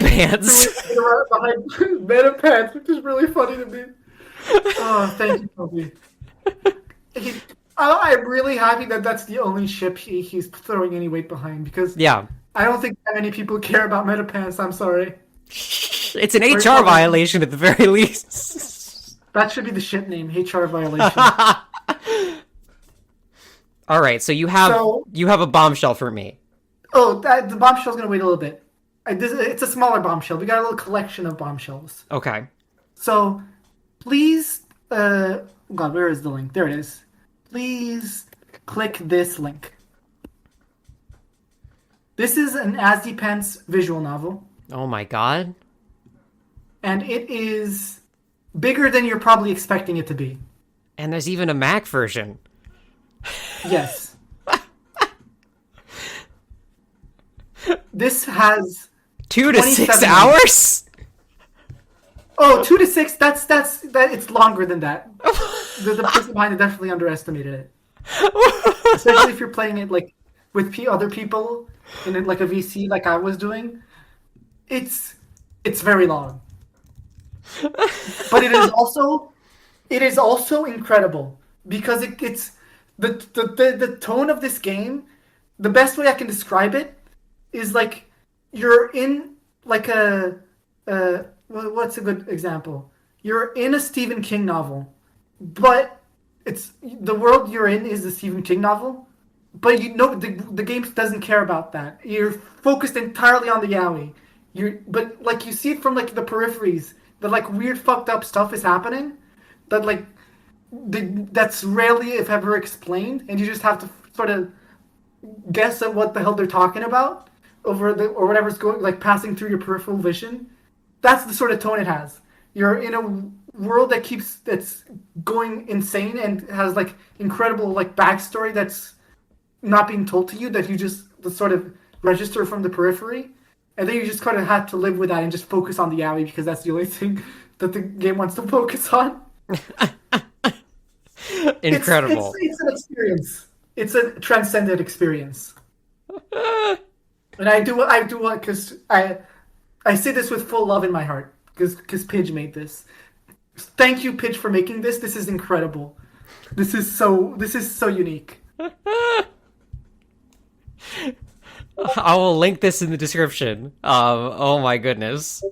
Pants, which is really funny to me. Oh, thank you, Toby. I'm really happy that that's the only ship he's throwing any weight behind, because I don't think that many people care about Meta Pants. I'm sorry. It's an HR violation at the very least. That should be the ship name, HR violation. All right, so you have a bombshell for me. Oh, the bombshell's going to wait a little bit. It's a smaller bombshell. We got a little collection of bombshells. Okay. So, please... God, where is the link? There it is. Please click this link. This is an Azzypants visual novel. Oh my god. And it is bigger than you're probably expecting it to be. And there's even a Mac version. Yes. This has 2 to 6 hours? Oh, 2 to 6, that's it's longer than that. The person behind it definitely underestimated it. Especially if you're playing it like with other people in like a VC like I was doing. It's very long. But it is also incredible because it's the tone of this game. The best way I can describe it is like you're in like what's a good example? You're in a Stephen King novel, but it's the world you're in is a Stephen King novel, but you know the game doesn't care about that. You're focused entirely on the yaoi. But like you see it from like the peripheries, that like weird fucked up stuff is happening, that like that's rarely if ever explained, and you just have to sort of guess at what the hell they're talking about or whatever's going like passing through your peripheral vision. That's the sort of tone it has. You're in a world that's going insane and has like incredible like backstory that's not being told to you, that you just sort of register from the periphery, and then you just kind of have to live with that and just focus on the yaoi because that's the only thing that the game wants to focus on. Incredible. It's an experience. It's a transcendent experience. And I do want, because I say this with full love in my heart, because Pidge made this. Thank you, Pidge, for making this. This is incredible. This is so unique. I will link this in the description. Oh my goodness.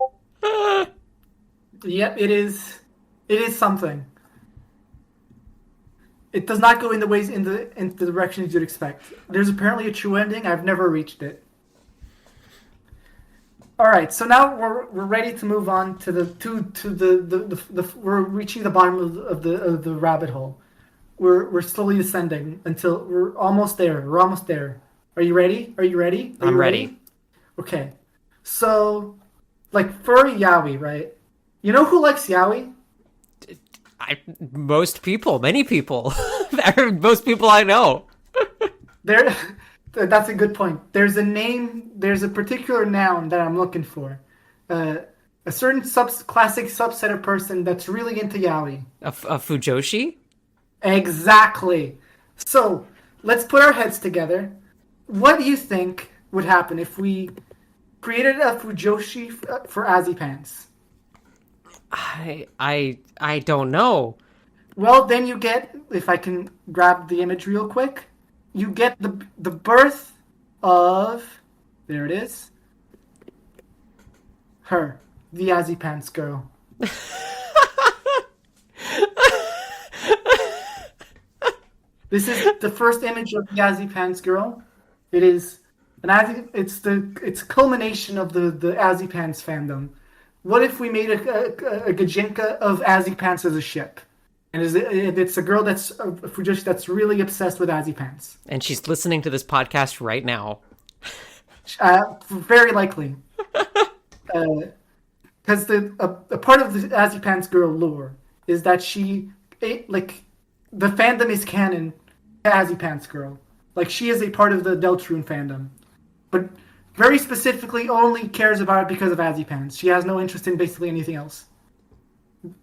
Yep, it is something. It does not go in the directions you'd expect. There's apparently a true ending. I've never reached it. All right, so now we're ready to move on to we're reaching the bottom of the rabbit hole. We're slowly ascending until we're almost there. We're almost there. Are you ready? I'm ready. Okay. So, like furry yaoi, right? You know who likes yaoi? Many people. Most people I know. That's a good point. There's a particular noun that I'm looking for. A certain classic subset of person that's really into yaoi. A fujoshi? Exactly. So, let's put our heads together. What do you think would happen if we created a fujoshi for Azzypants? I don't know. Well, then you get, if I can grab the image real quick, you get the birth of, there it is, her, the Azzypants girl. This is the first image of the Azzypants girl. It is it's culmination of the Azzypants fandom. What if we made a gajinka of Azzypants as a ship? And it's a girl that's a fujoshi that's really obsessed with Azzypants. And she's listening to this podcast right now. Very likely. Because a part of the Azzypants girl lore is that the fandom is canon to Azzypants girl. Like, she is a part of the Deltarune fandom. But very specifically only cares about it because of Azzypants. She has no interest in basically anything else.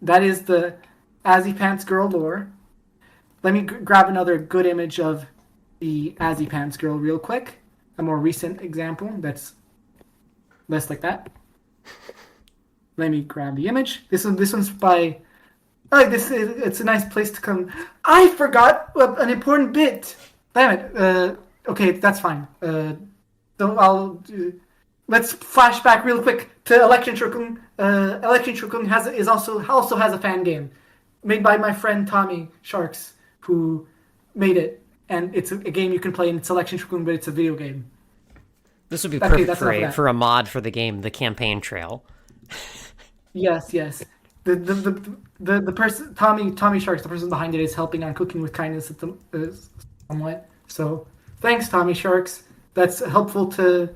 That is the Azzypants girl lore. Let me grab another good image of the Azzypants girl real quick. A more recent example that's less like that. Let me grab the image. This one's by... it's a nice place to come. I forgot an important bit. Damn it. Okay, that's fine. Let's flash back real quick to Election Shurikun. Election Shurikun also has a fan game made by my friend Tommy Sharks, who made it, and it's a game you can play, and it's Election Shurikun, but it's a video game. This would be perfect for a mod for the game, the campaign trail. Yes. The person Tommy Sharks, the person behind it, is helping on Cooking with Kindness somewhat. So thanks, Tommy Sharks. That's helpful to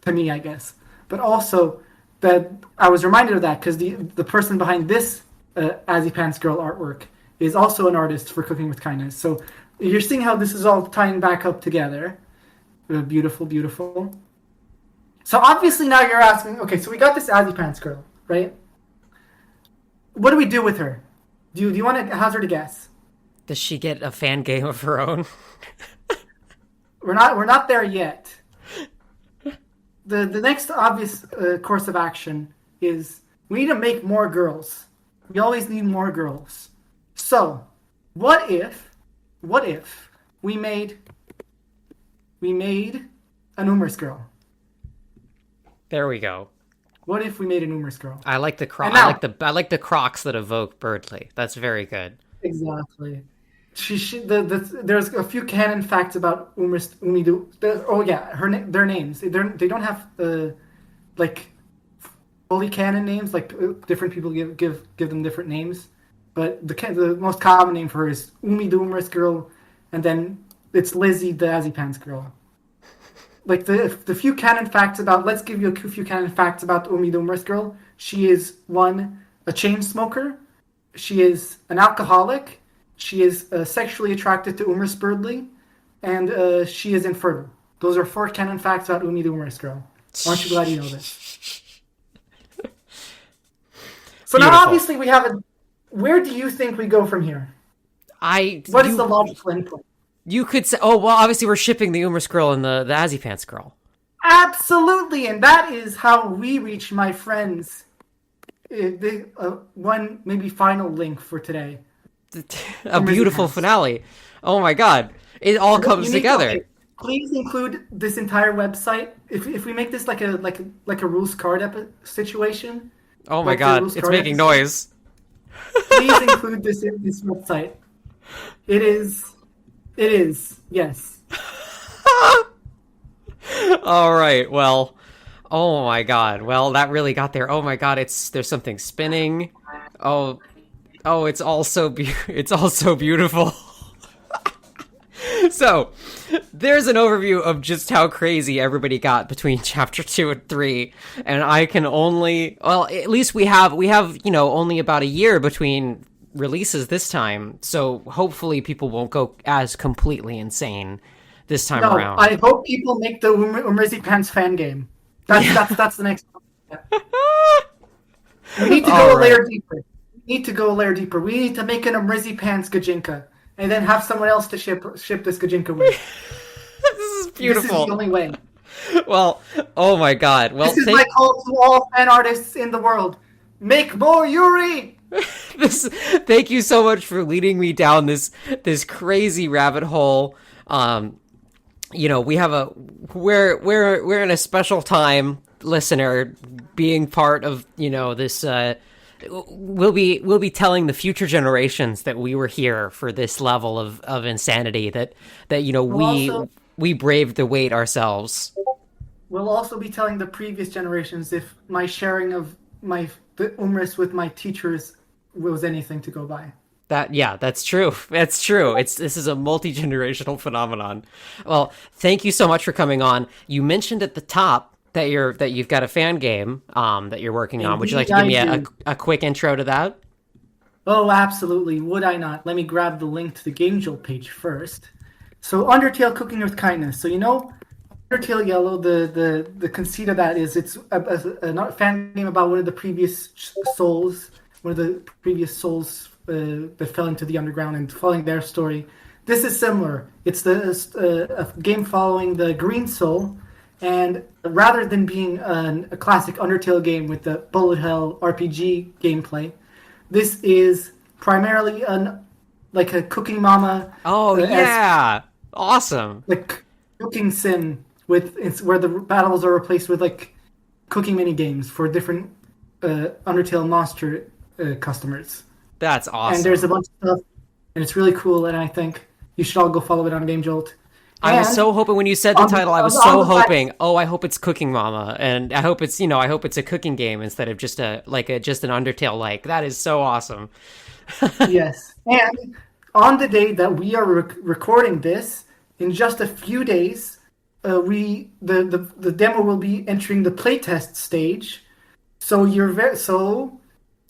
me, I guess. But also that I was reminded of that because the person behind this Azzypants girl artwork is also an artist for Cooking with Kindness. So you're seeing how this is all tying back up together. Beautiful, beautiful. So obviously now you're asking, okay, so we got this Azzypants girl, right? What do we do with her? Do you want to hazard a guess? Does she get a fan game of her own? We're not there yet. The next obvious course of action is we need to make more girls. We always need more girls. So What if we made a numerous girl? There we go. What if we made a numerous girl? I like the I like the Crocs that evoke Birdly. That's very good. Exactly. There's a few canon facts about Umidu. Oh yeah, their names. They don't have like fully canon names. Like different people give them different names. But the most common name for her is Umi the Humorous Girl, and then it's Lizzie the Azzypants girl. Like the few canon facts about. Let's give you a few canon facts about Umi the Humorous Girl. She is a chain smoker. She is an alcoholic. She is sexually attracted to Umar Birdly, and she is infertile. Those are 4 canon facts about Umi the Humorous Girl. Aren't you glad you know this? So Beautiful. Now, obviously, we have a. Where do you think we go from here? What is the logical endpoint? You could say, oh, well, obviously we're shipping the Umar girl and the Azzypants girl. Absolutely, and that is how we reach, my friends, one maybe final link for today. A beautiful finale. Oh my god. It all comes together. Please include this entire website. If we make this like a rules card situation. Oh my god, it's making noise. Please include this in this website. It is, yes. All right, well, oh my god. Well, that really got there. Oh my god, there's something spinning. Oh, it's all so beautiful. So, there's an overview of just how crazy everybody got between chapter 2 and 3, and I can only, well, at least we have, only about a year between releases this time, so hopefully people won't go as completely insane this time around. I hope people make the Azzypants fan game. That's the next step. We need to go a layer deeper. We need to make an Azzypants Gajinka, and then have someone else to ship this Gajinka with. This is beautiful. This is the only way. Well, oh my god. Well, this is my call to all fan artists in the world. Make more Yuri! Thank you so much for leading me down this crazy rabbit hole. We have we're in a special time, listener, being part of, this, we'll be telling the future generations that we were here for this level of insanity, that we braved the wait ourselves. We'll also be telling the previous generations if my sharing of the Umris with my teachers was anything to go by. That's true. That's true. This is a multi-generational phenomenon. Well, thank you so much for coming on. You mentioned at the top that you've got a fan game that you're working on. Would you like to give me a quick intro to that? Oh, absolutely. Would I not? Let me grab the link to the Game Jolt page first. So, Undertale Cooking with Kindness. So, Undertale Yellow, the conceit of that is it's a fan game about one of the previous souls that fell into the underground and following their story. This is similar. It's a game following the Green Soul, and rather than being a classic Undertale game with the bullet hell RPG gameplay, this is primarily a Cooking Mama. Oh yeah, awesome! Like cooking sim where the battles are replaced with cooking mini games for different Undertale monster customers. That's awesome. And there's a bunch of stuff, and it's really cool, and I think you should all go follow it on Game Jolt. I was so hoping when you said the title, I was so hoping, I hope it's Cooking Mama, and I hope it's, I hope it's a cooking game instead of just just an Undertale. That is so awesome. Yes. And on the day that we are recording this, in just a few days, the demo will be entering the playtest stage. So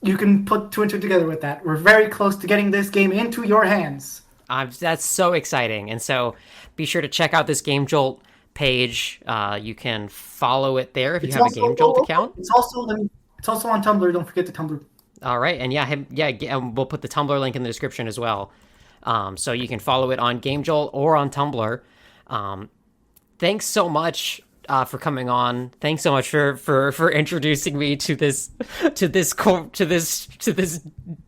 you can put 2 and 2 together with that. We're very close to getting this game into your hands. That's so exciting. And so be sure to check out this Game Jolt page. You can follow it there if you have a Game Jolt account. It's also on Tumblr. Don't forget the Tumblr. All right. And we'll put the Tumblr link in the description as well. So you can follow it on Game Jolt or on Tumblr. Thanks so much for coming on. Thanks so much for introducing me to this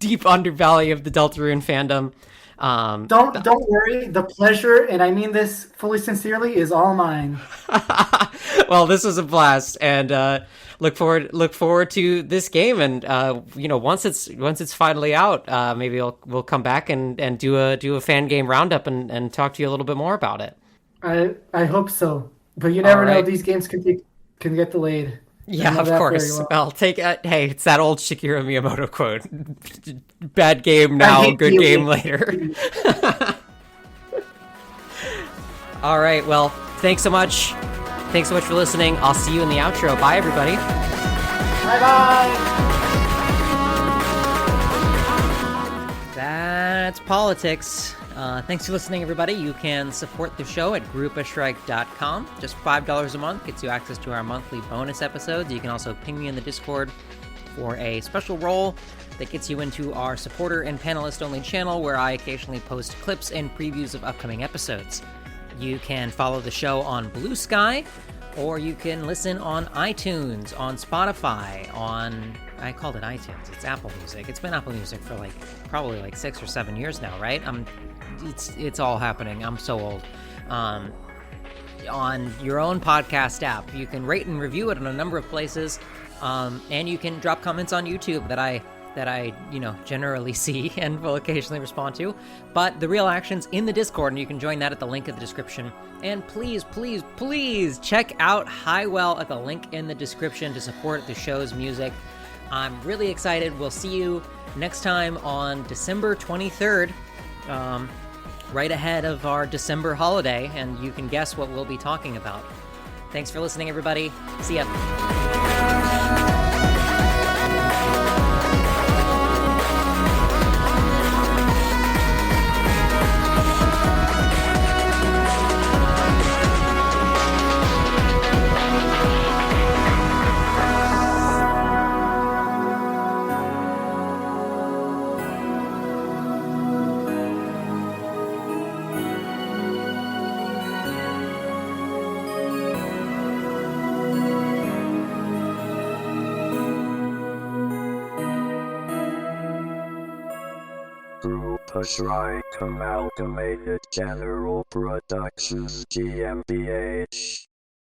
deep underbelly of the Deltarune fandom. Don't worry. The pleasure, and I mean this fully sincerely, is all mine. Well, this was a blast, and look forward to this game. And once it's finally out, maybe we'll come back and do a fan game roundup and talk to you a little bit more about it. I hope so, but you never know. These games can get delayed. Yeah, of course. Well, hey, it's that old Shigeru Miyamoto quote: "Bad game now, good game later." All right. Well, thanks so much. Thanks so much for listening. I'll see you in the outro. Bye, everybody. Bye. That's politics. Thanks for listening, everybody. You can support the show at groupastrike.com. Just $5 a month gets you access to our monthly bonus episodes. You can also ping me in the Discord for a special role that gets you into our supporter and panelist-only channel, where I occasionally post clips and previews of upcoming episodes. You can follow the show on Blue Sky, or you can listen on iTunes, on Spotify, I called it iTunes. It's Apple Music. It's been Apple Music for probably 6 or 7 years now, right? It's all happening. I'm so old. On your own podcast app, you can rate and review it in a number of places, and you can drop comments on YouTube that I generally see and will occasionally respond to. But the real action's in the Discord, and you can join that at the link in the description. And please, please, please check out Highwell at the link in the description to support the show's music. I'm really excited. We'll see you next time on December 23rd, right ahead of our December holiday, and you can guess what we'll be talking about. Thanks for listening, everybody. See ya. Strike Amalgamated General Productions GmbH